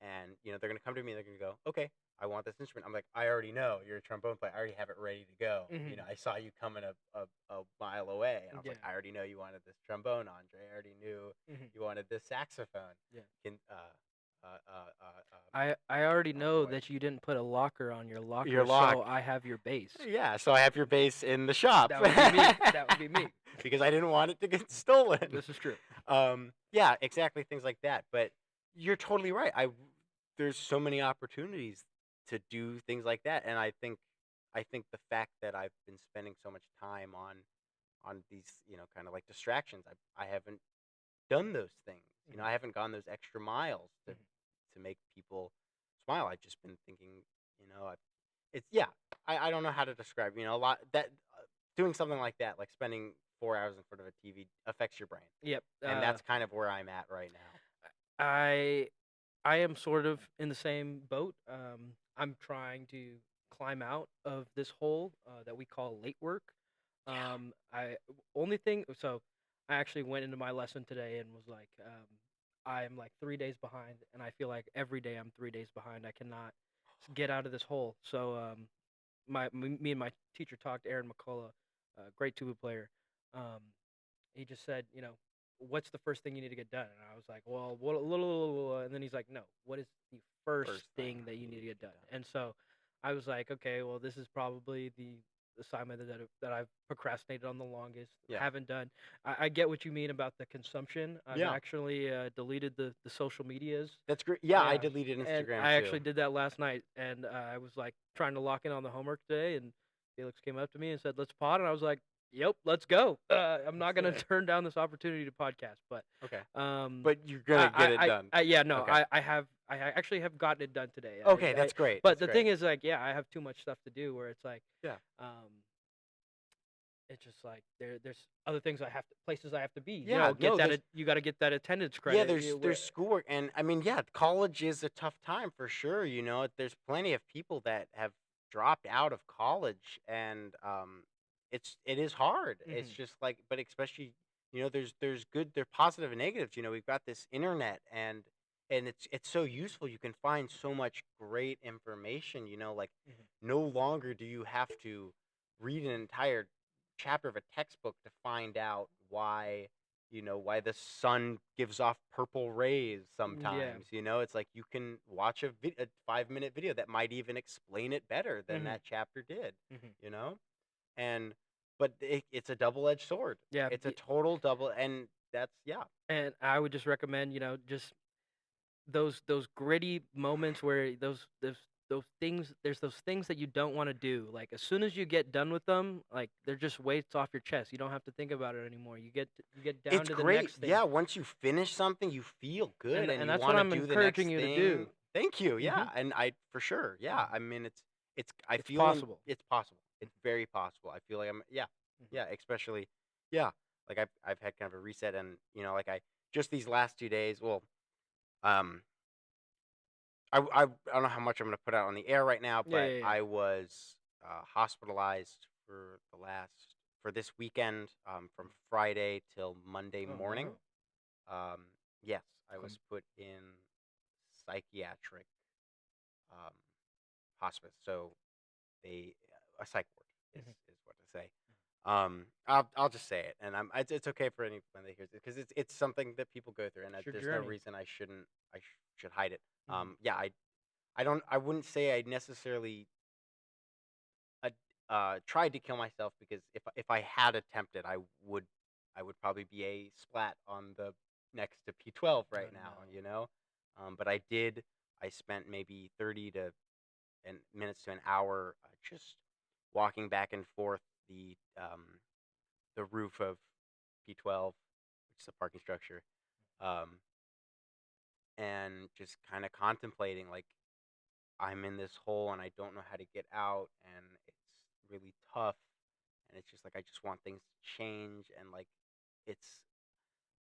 And they're going to come to me and they're going to go, okay, I want this instrument. I'm like, I already know you're a trombone player. I already have it ready to go. Mhm. I saw you coming a mile away, and I was like, Yeah. I already know you wanted this trombone, Andre. I already knew Mhm. you wanted this saxophone. Yeah. Can I already oh, know boy. that you didn't put a locker on your locker, Your lock. so I have your bass. Yeah, so I have your bass in the shop. That would be me. That would be me. Because I didn't want it to get stolen. This is true. Yeah, exactly, things like that. But you're totally right. There's so many opportunities to do things like that, and I think the fact that I've been spending so much time on these, kind of like distractions, I haven't done those things. Mhm. I haven't gone those extra miles to make people smile. I've just been thinking, it's yeah. I don't know how to describe. A lot that doing something like that, like spending 4 hours in front of a TV, affects your brain, Yep. and that's kind of where I'm at right now. I am sort of in the same boat. I'm trying to climb out of this hole that we call late work. Yeah. I only thing so I actually went into my lesson today and was like, I am like 3 days behind, and I feel like every day I'm 3 days behind. I cannot get out of this hole. So me and my teacher talked. Aaron McCullough, great tuba player. Um, he just said, what's the first thing you need to get done? And I was like, well, what a little, and then he's like, no, what is the first thing that you need to get done? And so I was like, okay, well, this is probably the assignment that I've procrastinated on the longest. Yeah. Haven't done. I get what you mean about the consumption. I've Yeah. actually deleted the social medias. That's great. Yeah, I Yeah, deleted and Instagram I too. actually did that last night, and I was like trying to lock in on the homework today, and Felix came up to me and said, "Let's pod," and I was like, "Yep, let's go." I'm not gonna turn down this opportunity to podcast, but Okay. um, But you're gonna get it done. yeah, no, Okay. I actually have gotten it done today. Okay, that's great. But the thing is, like, yeah, I have too much stuff to do. Where it's like, Yeah. it's just like there's other things places I have to be. Yeah, get no, that. there's- You got to get that attendance credit. Yeah, there's schoolwork, and I mean, yeah, college is a tough time for sure. There's plenty of people that have dropped out of college, and it is hard. It's Mhm. just like, but especially, there's positive and negatives. We've got this internet, and it's so useful. You can find so much great information. Like Mhm. no longer do you have to read an entire chapter of a textbook to find out why the sun gives off purple rays sometimes. It's like you can watch a 5-minute video that might even explain it better than Mhm. that chapter did. Mhm. And but it's a double-edged sword. Yeah, It's a total double, and that's yeah. and I would just recommend, just those gritty moments where those things there's those things that you don't want to do. Like as soon as you get done with them, like they're just weights off your chest. You don't have to think about it anymore. You get down It's to the great. next thing. Yeah, once you finish something, you feel good, And and that's you what want I'm to do the encouraging next you to thing. do. Thank you. Yeah, Mhm. and I for sure. Yeah, I mean I It's feel possible. it's possible. It's very possible. I feel like yeah, Mhm. yeah, especially yeah. Like I've had kind of a reset, and like I just these last 2 days. Well, um, I don't know how much I'm going to put out on the air right now, Yeah, but yeah, yeah. I was hospitalized for this weekend, from Friday till Monday Oh, morning. no. Yes, I was Com- put in psychiatric hospice. So a psych ward is what to say. I'll just say it, and it's okay for anyone that hears it because it's something that people go through, and It's your there's no journey. reason I should hide it. Yeah, I wouldn't say I necessarily tried to kill myself because if I had attempted, I would probably be a splat on the next to P12 right now, no. you know. But I did. I spent maybe 30 minutes to an hour just walking back and forth the roof of P12, which is a parking structure, and just kind of contemplating like I'm in this hole and I don't know how to get out, and it's really tough, and it's just like I just want things to change, and like it's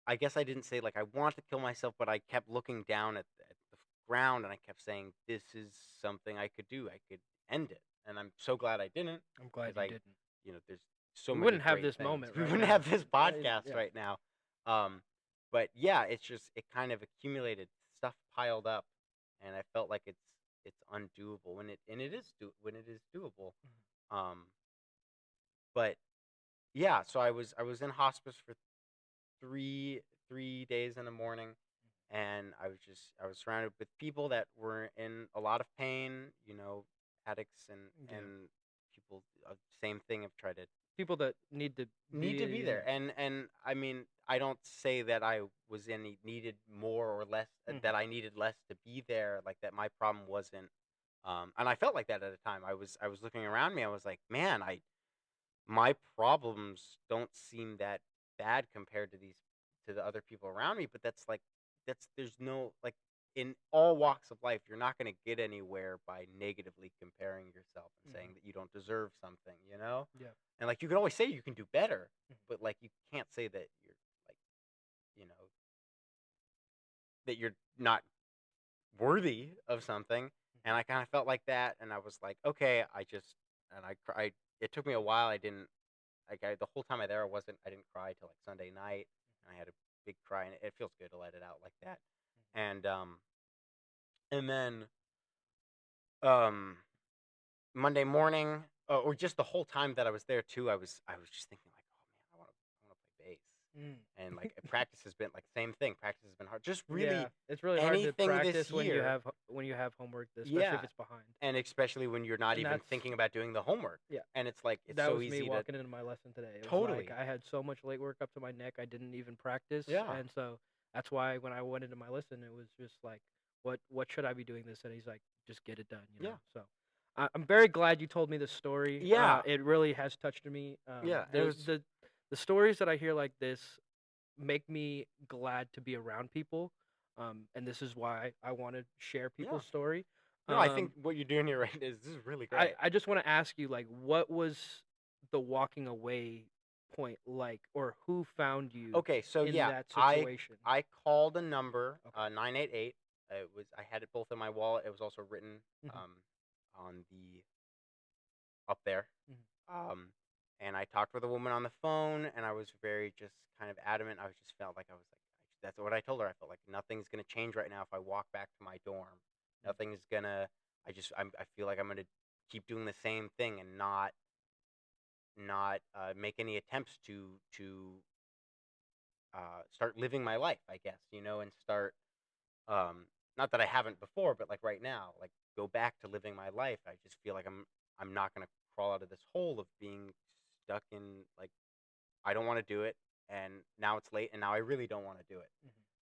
I guess I didn't say like I want to kill myself, but I kept looking down at the ground and I kept saying this is something I could do. I could end it, and I'm so glad I didn't I'm glad because you didn't. there's so We many wouldn't have great this things. moment We right wouldn't now. have this podcast Yeah. right now. But yeah, it's just it kind of accumulated, stuff piled up, and I felt like it's undoable when it is doable. But yeah, so I was in hospice for three days in the morning, and I was surrounded with people that were in a lot of pain, addicts and Yeah. people same thing have tried to People that need to be there, and I mean I don't say that I was needed more or less, that I needed less to be there, like that my problem wasn't and I felt like that at the time. I was looking around me, I was like, man, my problems don't seem that bad compared to the other people around me, but there's no, like, in all walks of life you're not going to get anywhere by negatively comparing yourself and saying that you don't deserve something, Yeah. and like you can always say you can do better, but like you can't say that you're like, that you're not worthy of something. And I kind of felt like that, and I was like, okay, I it took me a while. I didn't the whole time I didn't cry till like Sunday night, and I had a big cry, and it feels good to let it out like that. And then Monday morning, or just the whole time that I was there too, I was just thinking like, oh man, I want to play bass. And like practice has been like same thing. Practice has been hard. Just really, yeah, it's really hard to anything this practice when you year- have homework, especially Yeah. if it's behind. and especially when you're not And even that's- thinking about doing the homework. Yeah. And it's like it's that so was easy me to walking into my lesson today. It was Totally. like I had so much late work up to my neck, I didn't even practice. Yeah. And so that's why when I went into my lesson, it was just like, what should I be doing this? And he's like, just get it done. Yeah. So I'm very glad you told me this story. Yeah. It really has touched me. Yeah, it The, was- the stories that I hear like this make me glad to be around people. And this is why I want to share people's story. No, I think what you're doing here right is this is really great. I just want to ask you, like, what was the walking away point like, or who found you Okay, so in yeah, that situation? I called a number, Okay. 988. I had it both in my wallet. It was also written on the up there. And I talked with a woman on the phone, and I was very just kind of adamant. I was just felt like that's what I told her. I felt like nothing's gonna change right now if I walk back to my dorm. Nothing's gonna. I feel like I'm gonna keep doing the same thing and not make any attempts to start living my life, I guess, and start not that I haven't before, but like right now, like go back to living my life. I just feel like I'm not gonna crawl out of this hole of being stuck in, like, I don't want to do it, and now it's late, and now I really don't want to do it,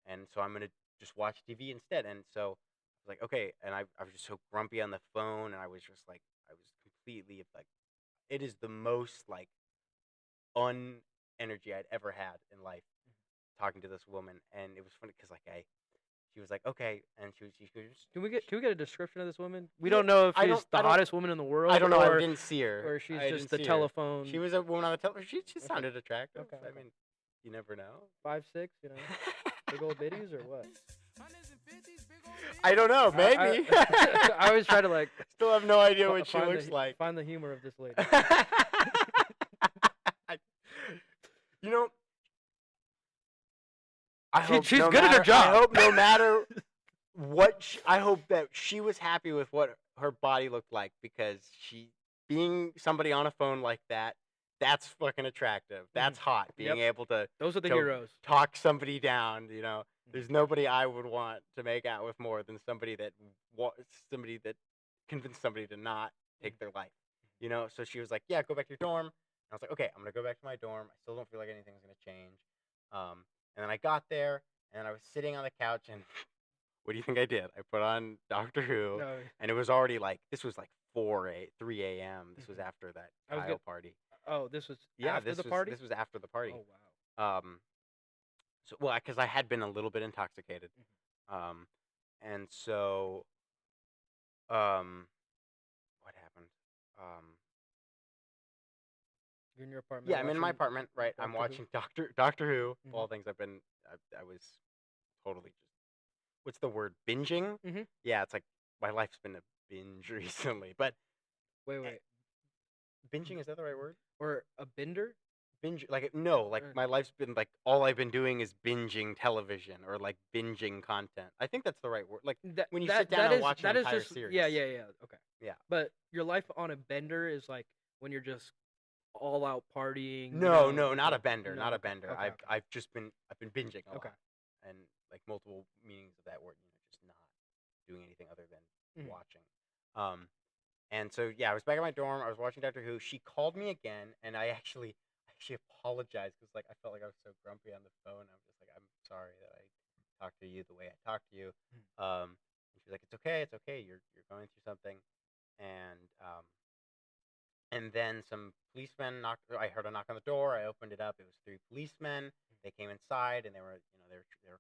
and so I'm gonna just watch TV instead. And so I was like, okay, and I was just so grumpy on the phone, and I was completely like, it is the most like energy I'd ever had in life talking to this woman. And it was funny because like she was like, okay, and she was Can we get a description of this woman? We Yeah, don't know if I she's don't- the I don't- hottest woman in the world. I don't know. Or, I didn't see her. or she's I just didn't the see her. telephone. She was a woman on the telephone. She sounded attractive. Okay, I okay. mean, you never know. 5'6", big old bitties or what? I don't know. Maybe. I always try to like Still have no idea what she find looks like. Find the humor of this lady. You know, I hope she's no good at her matter- job. I hope no matter I hope that she was happy with what her body looked like, because being somebody on a phone like that, that's fucking attractive. That's hot. Being Yep. able to Those are the heroes. talk somebody down. There's nobody I would want to make out with more than somebody that convinced somebody to not take their life. So she was like, "Yeah, go back to your dorm." And I was like, "Okay, I'm gonna go back to my dorm. I still don't feel like anything's gonna change." And then I got there, and I was sitting on the couch, and what do you think I did? I put on Doctor Who, No, and it was already this was like 3 a.m. This was after that I was Kyle good. party. Oh, this was Yeah, after the party. this was after the party. Oh wow. So well, because I had been a little bit intoxicated, um, and so what happened? You're in your apartment. Yeah, I'm in my watching apartment, right? I'm Doctor Who. watching Doctor Who. Of all things, I was totally just, what's the word? Binging? Mhm. Yeah, it's like my life's been a binge recently. But Wait. binging, is that the right word? Or a bender? Binge, no, my life's been all I've been doing is binging television, or like binging content. I think that's the right word. Like when you sit down and watch an entire series. Yeah. Okay. Yeah. But your life on a bender is like when you're just all out partying. No, not a bender, not a okay, bender. okay, I've been binging a Okay. lot, and like multiple meanings of that word. Just not doing anything other than watching. And so yeah, I was back at my dorm. I was watching Doctor Who. She called me again, and I actually apologized, because I felt like I was so grumpy on the phone. I was just like, "I'm sorry that I talked to you the way I talked to you." And she was like, "It's okay, it's okay. You're going through something." And then some policemen knocked. I heard a knock on the door. I opened it up. It was 3 policemen. They came inside, and they were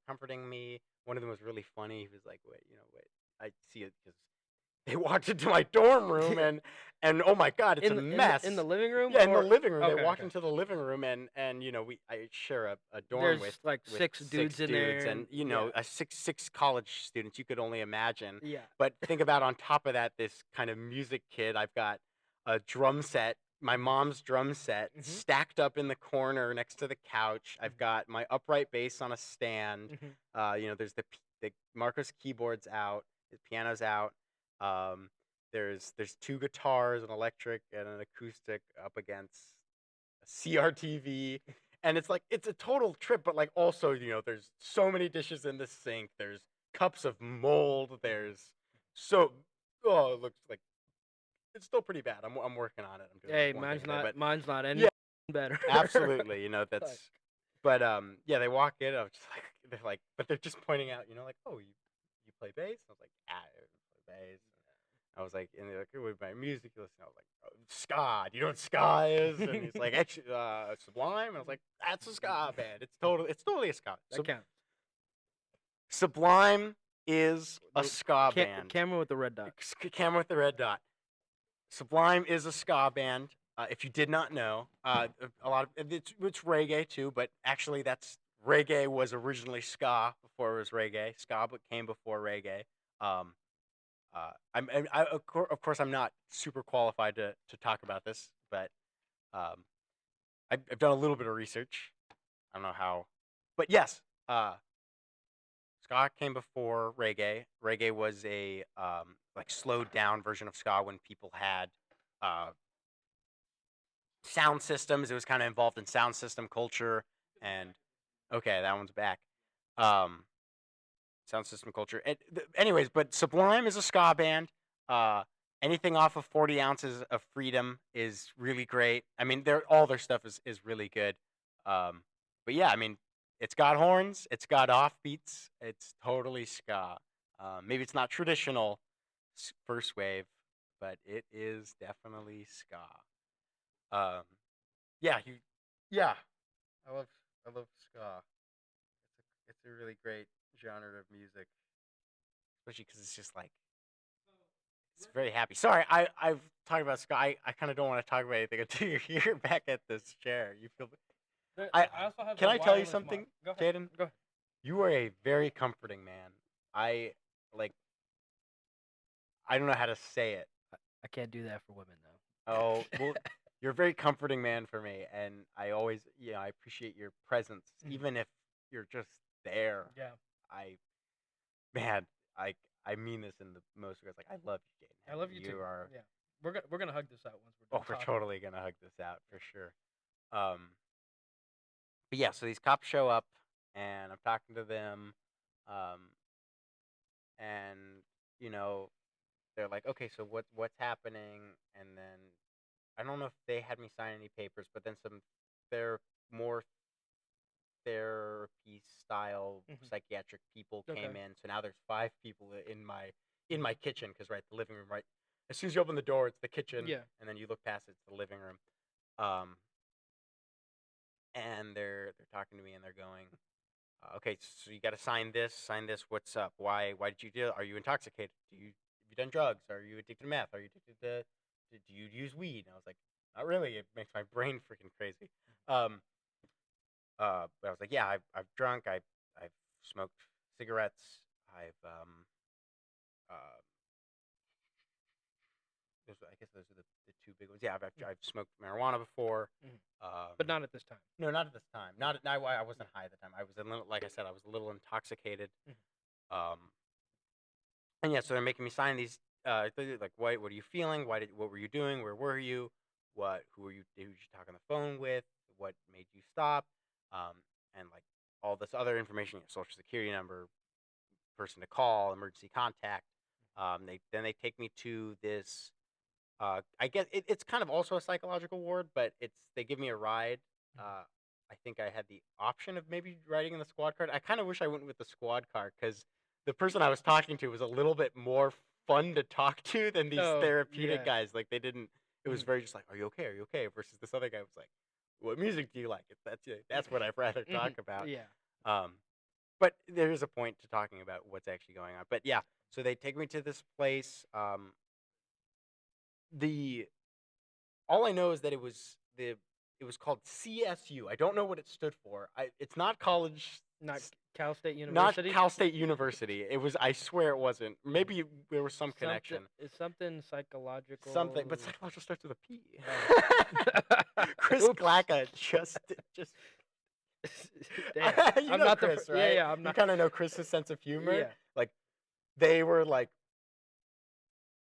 comforting me. One of them was really funny. He was like, "Wait, I see it," because they walked into my dorm room, and oh my god, it's a mess. In the living room. Yeah, in the living room. Okay, They walked into the living room, and I share a dorm There's with like with 6 dudes in there, and yeah. a six college students. You could only imagine. Yeah. But think about, on top of that, this kind of music kid. I've got a drum set, my mom's drum set, stacked up in the corner next to the couch. I've got my upright bass on a stand. There's the Marcos keyboards out, the piano's out. There's 2 guitars, an electric and an acoustic, up against a CRTV, and it's a total trip. But also, there's so many dishes in the sink. There's cups of mold. There's it looks like it's still pretty bad. I'm working on it. I'm doing Hey, one thing today, but mine's not any yeah, better. absolutely. That's. But yeah, they walk in. I was just but they're just pointing out, "Oh, you play bass?" I was like, "Yeah, I play bass." I was like, and they're like, "What about music you listen?" I was like, "Oh, ska. Do you know what ska is?" And he's like, "Actually, Sublime." And I was like, "That's a ska band. It's totally a ska." That counts. Sublime is a ska band. Camera with the red dot. Camera with the red dot. Sublime is a ska band. If you did not know, a lot of it's reggae too, but actually reggae was originally ska before it was reggae. Ska came before reggae. Of course, I'm not super qualified to talk about this, but I've done a little bit of research. I don't know how, but yes, ska came before reggae. Reggae was a slowed down version of ska when people had sound systems. It was kind of involved in sound system culture, and okay, that one's back. Sound system culture. Anyways, but Sublime is a ska band. Anything off of 40 Ounces of Freedom is really great. I mean, all their stuff is really good. But yeah, I mean, it's got horns, it's got offbeats, it's totally ska. Maybe it's not traditional first wave, but it is definitely ska. Yeah, I love ska. It's a really great genre of music, especially because it's just it's very happy. Sorry, I've talked about ska. I kind of don't want to talk about anything until you're back at this chair. You feel? I also have. Can I tell you something, Jaden? Go ahead. You are a very comforting man. I don't know how to say it. I can't do that for women though. Oh, well, you're a very comforting man for me, and I always, I appreciate your presence, even if you're just there. Yeah. Man, I mean this in the most regards. Like, I love you, Jaden. I love you too. Are. Yeah, we're gonna hug this out once we're Oh, done we're talking. totally gonna hug this out for sure. But yeah, so these cops show up, and I'm talking to them, um, and you know, they're like, okay, so what's happening? And then I don't know if they had me sign any papers, but then they're more therapy style psychiatric people came Okay. in. So now there's 5 people in my kitchen because right, the living room, right, as soon as you open the door, it's the kitchen, Yeah. and then you look past it, it's the living room. And they're talking to me, and they're going, okay, so you got to sign this. What's up? Why did you do it? Are you intoxicated? Have you done drugs? Are you addicted to meth? Are you addicted to do you use weed? And I was like, not really. It makes my brain freaking crazy. But I was like, yeah, I've drunk. I've smoked cigarettes. Uh, I guess those are the 2 big ones. Yeah, I've smoked marijuana before. But not at this time. No, not at this time. Not I wasn't high at the time. I was like I said, I was a little intoxicated. And yeah, so they're making me sign these. Like, what are you feeling? What were you doing? Where were you? Who were you? Who did you talk on the phone with? What made you stop? And like all this other information, your social security number, person to call, emergency contact. They take me to this. I guess it's kind of also a psychological ward, but they give me a ride. I think I had the option of maybe riding in the squad car. I kind of wish I went with the squad car because the person I was talking to was a little bit more fun to talk to than these therapeutic guys. Like they didn't. It was very just like, "Are you okay? Are you okay?" Versus this other guy was like, "What music do you like?" That's what I'd rather talk about. Yeah. But there is a point to talking about what's actually going on. But yeah, so they take me to this place. All I know is that it was called CSU. I don't know what it stood for. It's not college. Not Cal State University. Not Cal State University. It was. I swear it wasn't. Maybe there was some connection. It's something psychological. Something, but psychological starts with a P. Oh. Chris Glacka just. Damn. I'm not Chris, right? Yeah, I'm not. You kind of know Chris's sense of humor. Yeah. Like, they were like.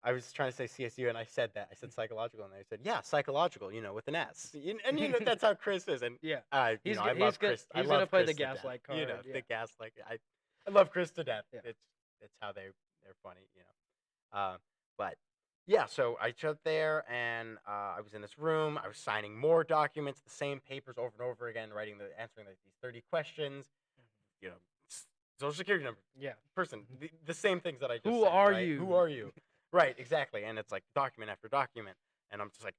I was trying to say CSU, and I said that. I said psychological, and they said, "Yeah, psychological." With an S. And that's how Chris is. And yeah, I love Chris. He's gonna play the gaslight card. The gaslight. I love Chris to death. Yeah. It's how they're funny. But yeah. So I showed there, and I was in this room. I was signing more documents, the same papers over and over again, answering these 30 questions. Social security number. Yeah. Person. The same things that I just. Who said, are right? you? Who are you? Right, exactly, and it's like document after document, and I'm just like,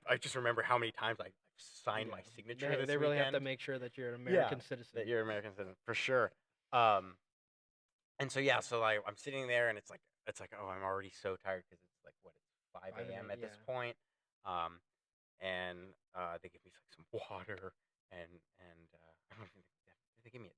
I just remember how many times I signed my signature. They really have to make sure that you're an American citizen. That you're an American citizen for sure. And so yeah, I'm sitting there, and it's like, oh, I'm already so tired because it's like what, it's 5 a.m. at this point. And they give me like some water, and I don't think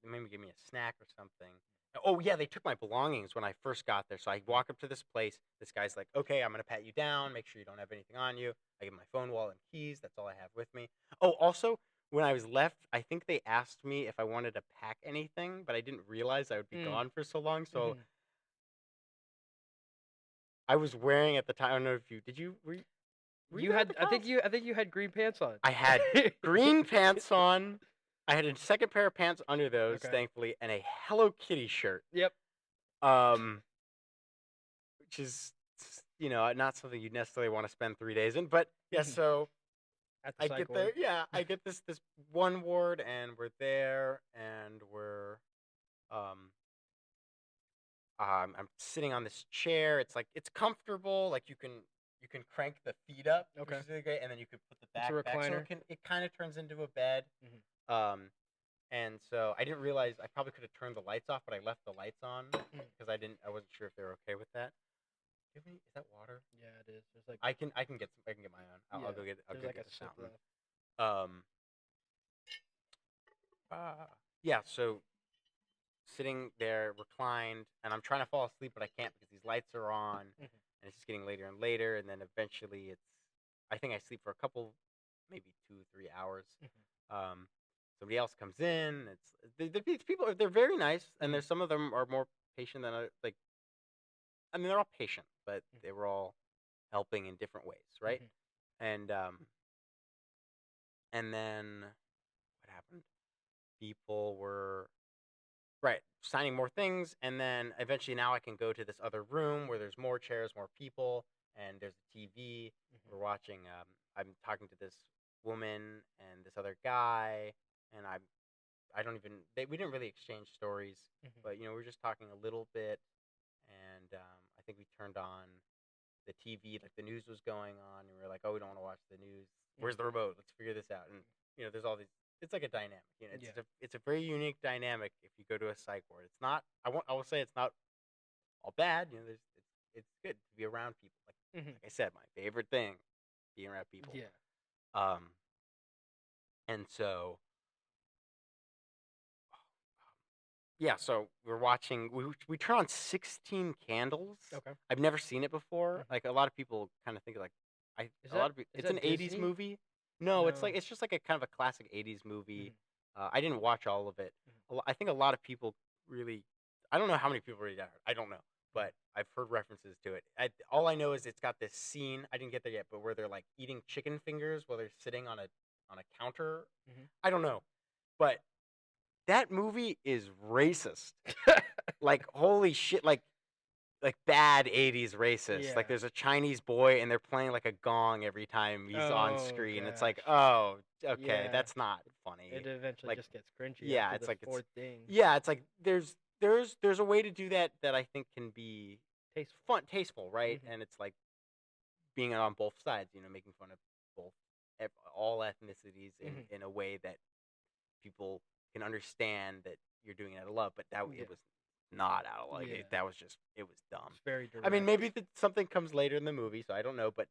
they maybe give me a snack or something. Oh, yeah, they took my belongings when I first got there. So I walk up to this place. This guy's like, okay, I'm going to pat you down, make sure you don't have anything on you. I give my phone, wallet, and keys. That's all I have with me. Oh, also, when I was left, I think they asked me if I wanted to pack anything, but I didn't realize I would be gone for so long. So I was wearing at the time, I don't know if I think you had green pants on. I had green pants on. I had a second pair of pants under those, thankfully, and a Hello Kitty shirt. Yep. Which is, not something you necessarily want to spend 3 days in. But yeah, so I get there. Yeah, I get this one ward, and we're there, and we're I'm sitting on this chair. It's like it's comfortable. Like you can crank the feet up, which is really great, and then you can put the back back. So it kind of turns into a bed. And so I didn't realize I probably could have turned the lights off, but I left the lights on because I wasn't sure if they were okay with that. Is that water? Yeah, it is. There's like I can get my own. I'll go get. I'll go get a fountain. Yeah. So sitting there, reclined, and I'm trying to fall asleep, but I can't because these lights are on, and it's just getting later and later, and then eventually I think I sleep for a couple, maybe 2-3 hours. Somebody else comes in. These people. They're very nice, and there's some of them are more patient than I mean, they're all patient, but they were all helping in different ways, right? And then what happened? People were right signing more things, and then eventually now I can go to this other room where there's more chairs, more people, and there's a TV. We're watching. I'm talking to this woman and this other guy, and I don't even we didn't really exchange stories, but we were just talking a little bit, and I think we turned on the TV, like the news was going on, and we were like, oh, we don't want to watch the news. Where's the remote? Let's figure this out. And there's all these. It's like a dynamic. It's a very unique dynamic if you go to a psych ward. It's not. I will say it's not all bad. It's good to be around people. Like I said, my favorite thing, being around people. Yeah. And so yeah, so we're watching. We turn on 16 Candles. Okay. I've never seen it before. Like a lot of people kind of think like, Is a lot of people. is It's an that 80s Disney? movie. No, it's No. like it's just like a kind of a classic 80s movie. I didn't watch all of it. I think a lot of people really. I don't know how many people read it. I don't know, but I've heard references to it. All I know is it's got this scene. I didn't get there yet, but where they're like eating chicken fingers while they're sitting on a counter. I don't know, but that movie is racist. Like holy shit, like bad 80s racist. Yeah. Like there's a Chinese boy and they're playing like a gong every time he's on Oh, screen. It's gosh. like, oh, okay, Yeah. that's not funny. It eventually Like, just gets cringy. yeah, after it's the like fourth thing. yeah, it's like there's a way to do that I think can be Tasteful. tasteful, right? And it's like being on both sides, making fun of both all ethnicities in a way that people can understand that you're doing it out of love, but it was not out of love. Yeah. That was just it was dumb. It's very direct. I mean, maybe something comes later in the movie, so I don't know. But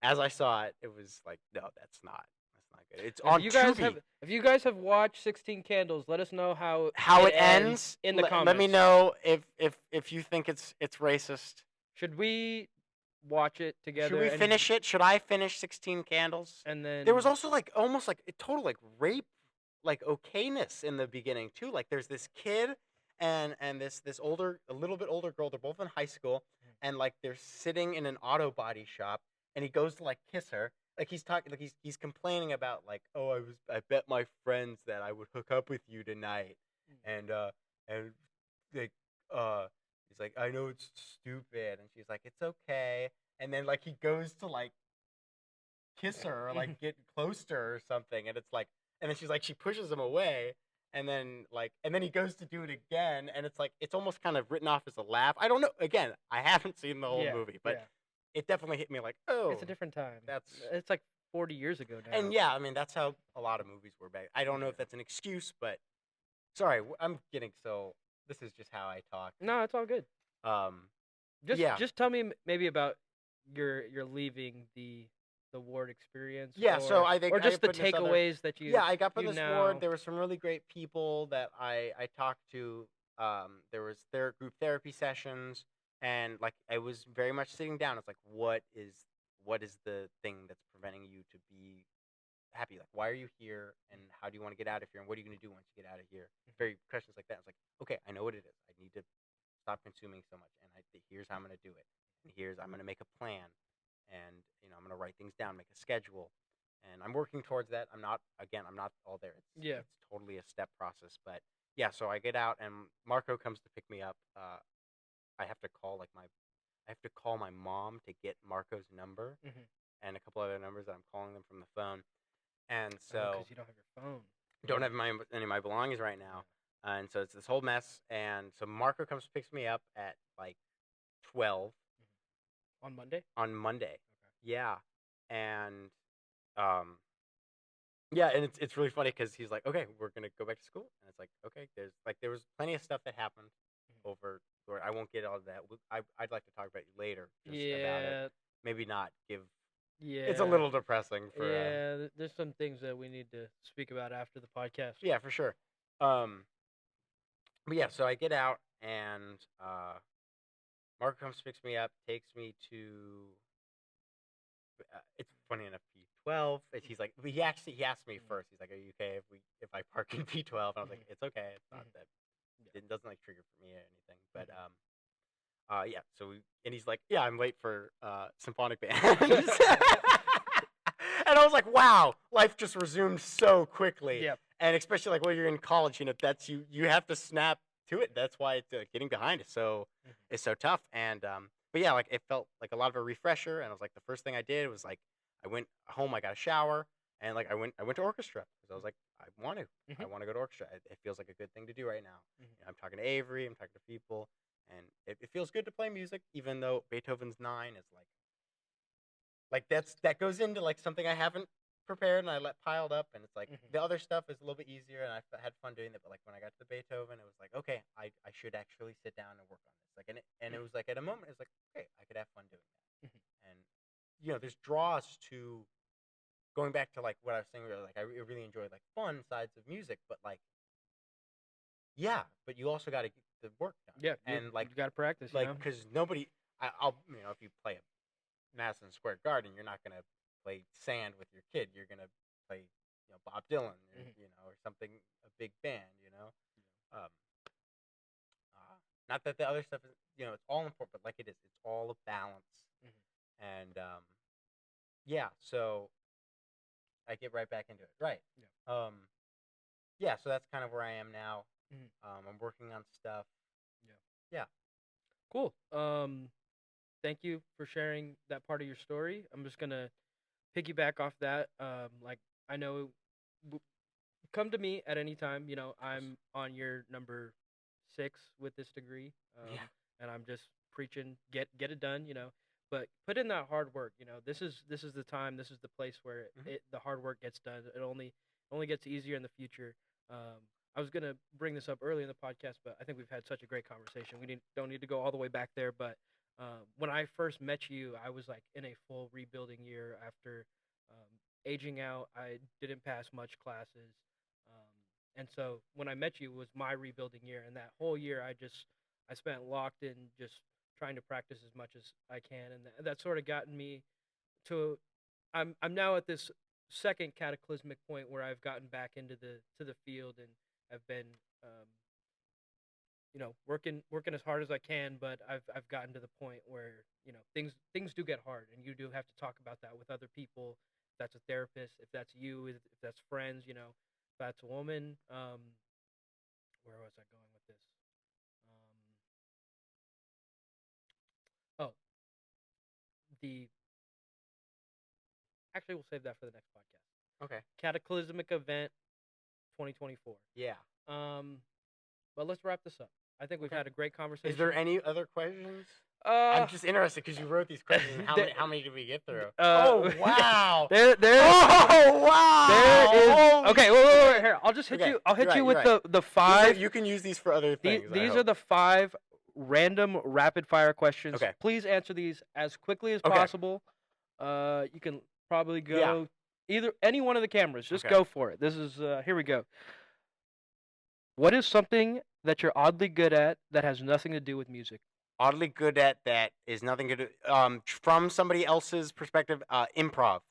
as I saw it, it was like, no, that's not good. It's on Tubi. If you guys have watched 16 Candles, let us know how it ends in the comments. Let me know if you think it's racist. Should we watch it together? Should we finish it? Should I finish 16 Candles? And then there was also like almost like a total like rape, like okayness in the beginning too. Like there's this kid and this a little bit older girl. They're both in high school, and like they're sitting in an auto body shop, and he goes to like kiss her. Like he's talking, like he's complaining about like, oh, I bet my friends that I would hook up with you tonight, and like he's like, I know it's stupid, and she's like, it's okay, and then like he goes to like kiss her or like get close to her or something, and it's like, and then she's like, she pushes him away, and then he goes to do it again, and it's like it's almost kind of written off as a laugh. I don't know. Again, I haven't seen the whole movie, but it definitely hit me like, oh, it's a different time. It's like 40 years ago now. And yeah, I mean that's how a lot of movies were back. I don't know if that's an excuse, but sorry, I'm getting so. This is just how I talk. No, it's all good. Just tell me maybe about your leaving the ward experience. Yeah, so I think or just the takeaways that you. Yeah, I got from this ward. There were some really great people that I talked to. There was group therapy sessions, and like I was very much sitting down. It's like, what is the thing that's preventing you to be happy? Like, why are you here, and how do you want to get out of here, and what are you going to do once you get out of here? Very questions like that. It's like, okay, I know what it is. I need to stop consuming so much, and here's how I'm going to do it. And I'm going to make a plan, and I'm going to write things down, make a schedule, and I'm working towards that. I'm not all there. It's totally a step process, but yeah. So I get out, and Marco comes to pick me up. I have to call my mom to get Marco's number and a couple other numbers that I'm calling them from the phone. And so because you don't have your phone. Don't have any of my belongings right now. And so it's this whole mess. And so Marco comes picks me up at like 12 on Monday. Okay. Yeah, and yeah, and it's really funny because he's like, okay, we're gonna go back to school, and it's like, okay, there was plenty of stuff that happened over. Where I won't get all of that. I'd like to talk about you later. Just about it. Maybe not give. Yeah. It's a little depressing for. Yeah, there's some things that we need to speak about after the podcast. Yeah, for sure. But yeah, so I get out and Mark comes picks me up, takes me to. It's funny enough, P12. He's like, he asked me first. He's like, "Are you okay if I park in P12?" And I was like, "It's okay. It's not that. It doesn't like trigger for me or anything." But Yeah. So and he's like, yeah, I'm late for symphonic band. And I was like, wow, life just resumed so quickly. Yep. And especially like when you're in college, that's you have to snap to it. That's why getting behind is so tough. And but yeah, like it felt like a lot of a refresher. And I was like, the first thing I did was like I went home, I got a shower, and like I went to orchestra because I was like, I want to go to orchestra. It feels like a good thing to do right now. I'm talking to Avery, I'm talking to people, and it feels good to play music, even though Beethoven's 9 is like that goes into like something I haven't prepared and I let piled up, and it's like the other stuff is a little bit easier and I had fun doing it, but like when I got to the Beethoven, it was like, okay, I should actually sit down and work on this, like, and it was like at a moment it's like, okay, I could have fun doing that. And there's draws to going back to like what I was saying earlier, like I really enjoy like fun sides of music, but like but you also got to get the work done. Yeah, and like you got to practice. like because nobody I'll if you play a Madison Square Garden, you're not gonna play sand with your kid. You're gonna play, Bob Dylan, or something, a big band, Um, not that the other stuff is, it's all important, but like it's all a balance. And yeah, so I get right back into it, right? Yeah, so that's kind of where I am now. I'm working on stuff. Yeah. Cool. Thank you for sharing that part of your story. I'm just gonna piggyback off that. Like I know, come to me at any time. I'm on year number 6 with this degree. And I'm just preaching, get it done. But put in that hard work. This is the time. This is the place where the hard work gets done. It only gets easier in the future. I was gonna bring this up early in the podcast, but I think we've had such a great conversation. Don't need to go all the way back there. But when I first met you, I was like in a full rebuilding year after aging out. I didn't pass much classes, and so when I met you, it was my rebuilding year. And that whole year, I spent locked in, just trying to practice as much as I can, and that sort of gotten me to. I'm now at this second cataclysmic point where I've gotten back into the field and have been working as hard as I can, but I've gotten to the point where things do get hard, and you do have to talk about that with other people. If that's a therapist, if that's you, if that's friends, if that's a woman. Where was I going with this? Oh, the actually we'll save that for the next podcast. Okay. Cataclysmic event 2024. Yeah. But let's wrap this up. I think we've had a great conversation. Is there any other questions? I'm just interested because you wrote these questions. How many did we get through? Oh wow! There. Oh wow! There is. Okay, wait. Here, I'll just hit you. I'll hit you with the 5. You can use these for other things. These are the 5 random rapid fire questions. Okay. Please answer these as quickly as possible. You can probably go either any one of the cameras. Just go for it. This is here we go. What is something that you're oddly good at that has nothing to do with music? Oddly good at that is nothing to do. From somebody else's perspective, improv.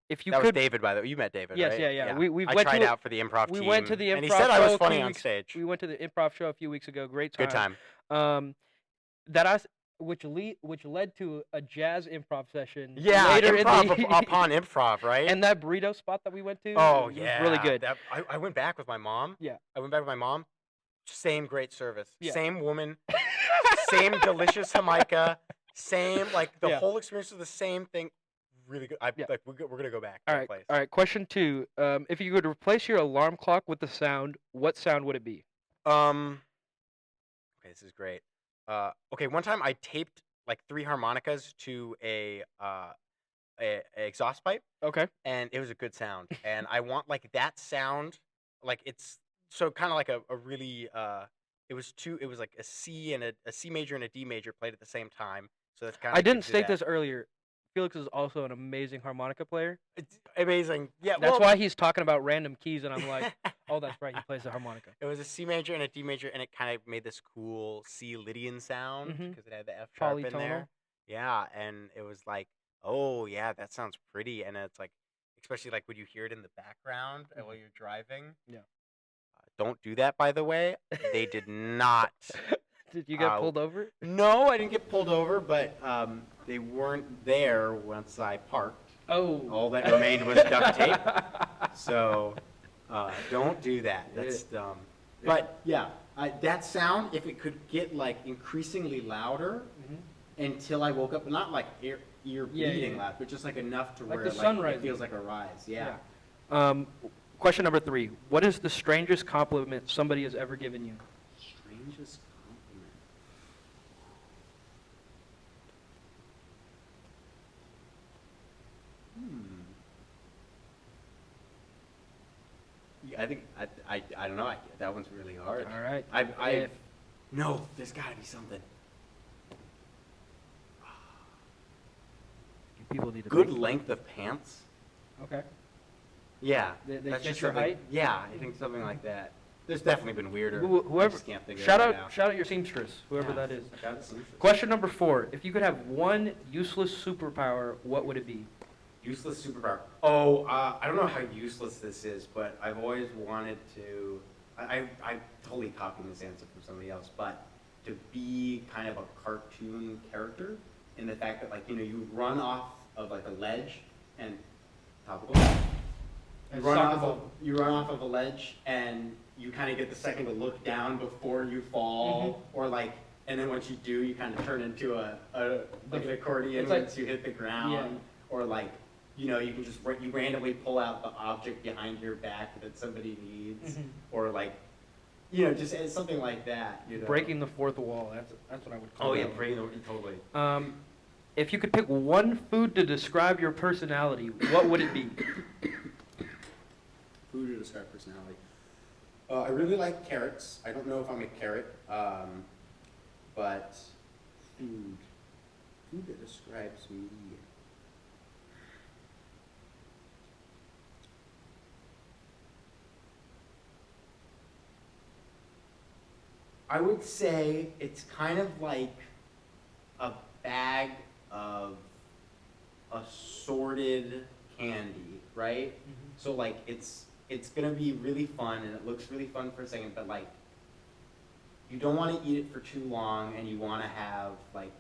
If you that could, was David, by the way. You met David, yes, right? Yeah. I tried out for the improv team. We went to the improv and he said I was funny on stage. We went to the improv show a few weeks ago. Great time. Good time. Which led to a jazz improv session. Yeah, later improv upon improv, right? And that burrito spot that we went to. Oh was yeah, really good. I went back with my mom. Yeah, I went back with my mom. Same great service. Yeah. Same woman. Same delicious Jamaica. Same the whole experience was the same thing. Really good. We're gonna go back. All right. Question 2. If you could replace your alarm clock with the sound, what sound would it be? Okay, this is great. Okay, one time I taped 3 harmonicas to a exhaust pipe. Okay. And it was a good sound. And I want that sound, it's so kind of like a really it was like a C and a C major and a D major played at the same time. So that's kind of I didn't state this earlier. Felix is also an amazing harmonica player. It's amazing. Yeah, that's why he's talking about random keys, and I'm like, oh, that's right, he plays the harmonica. It was a C major and a D major, and it kind of made this cool C Lydian sound because it had the F sharp in there. Yeah, and it was like, oh yeah, that sounds pretty, and it's especially when you hear it in the background while you're driving. Yeah. Don't do that, by the way. They did not Did you get pulled over? No, I didn't get pulled over, but they weren't there once I parked. Oh. All that remained was duct tape. So don't do that. That's dumb. But yeah, that sound, if it could get like increasingly louder until I woke up, but not like ear bleeding loud, but just like enough to Like where the sunrise. it feels like a rise. Yeah. Question number 3. What is the strangest compliment somebody has ever given you? Strangest compliment. Yeah, I think I don't know. That one's really hard. All right. No, there's got to be something. People need to Good think. length of pants. Okay. Yeah. They that's fit just your something- height? Yeah, I think something like that. There's definitely been weirder. I Whoever. just can't think of Shout it out! now. Shout out your seamstress, whoever that is. Shout out to seamstress. Question number 4. If you could have one useless superpower, what would it be? Useless superpower. Oh, I don't know how useless this is, but I've always wanted to. I totally copied this answer from somebody else, but to be kind of a cartoon character, in the fact that like you run off of like a ledge and topical. You run off of a ledge and you kind of get the second to look down before you fall, or like, and then once you do, you kind of turn into like an accordion once you hit the ground, or like, you can just you randomly pull out the object behind your back that somebody needs, or like, just as something like that. Breaking the fourth wall. That's what I would call it. Oh yeah, breaking the totally. If you could pick one food to describe your personality, what would it be? Food to describe personality. I really like carrots. I don't know if I'm a carrot, but food that describes me. I would say it's kind of like a bag of assorted candy, right? So like it's gonna be really fun and it looks really fun for a second, but like you don't want to eat it for too long, and you want to have like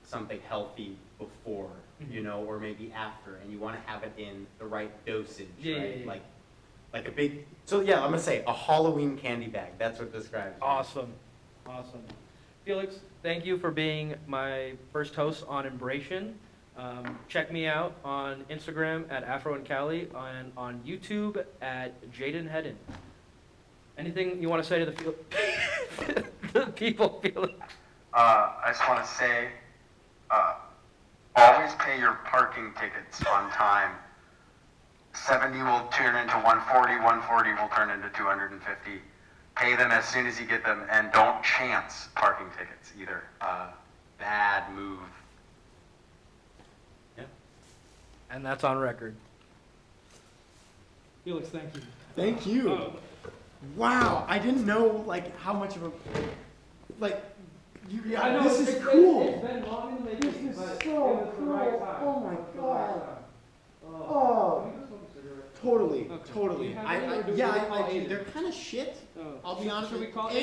something healthy before, or maybe after, and you want to have it in the right dosage, right? Yeah. Like a big. So yeah, I'm gonna say a Halloween candy bag. That's what describes me. Awesome. Felix, thank you for being my first host on Embracsion. Check me out on Instagram at Afro and Cali, and on YouTube at Jaden Hedden. Anything you want to say to the people, Felix? I just want to say, always pay your parking tickets on time. 70 will turn into 140, 140 will turn into 250. Pay them as soon as you get them, and don't chance parking tickets either. Bad move. Yeah. And that's on record. Felix, thank you. Thank you. Oh. Wow, I didn't know like how much of a you. I know, this is it's cool. been long in the making, This is but so it was the right cool. time. Oh my It was the right God. time. Oh. Let me just smoke a cigarette. Totally, Okay. totally. Do you have I any, or do we yeah, call I do. Aiden? They're kind of shit. Oh. I'll be honest. Should we with call you.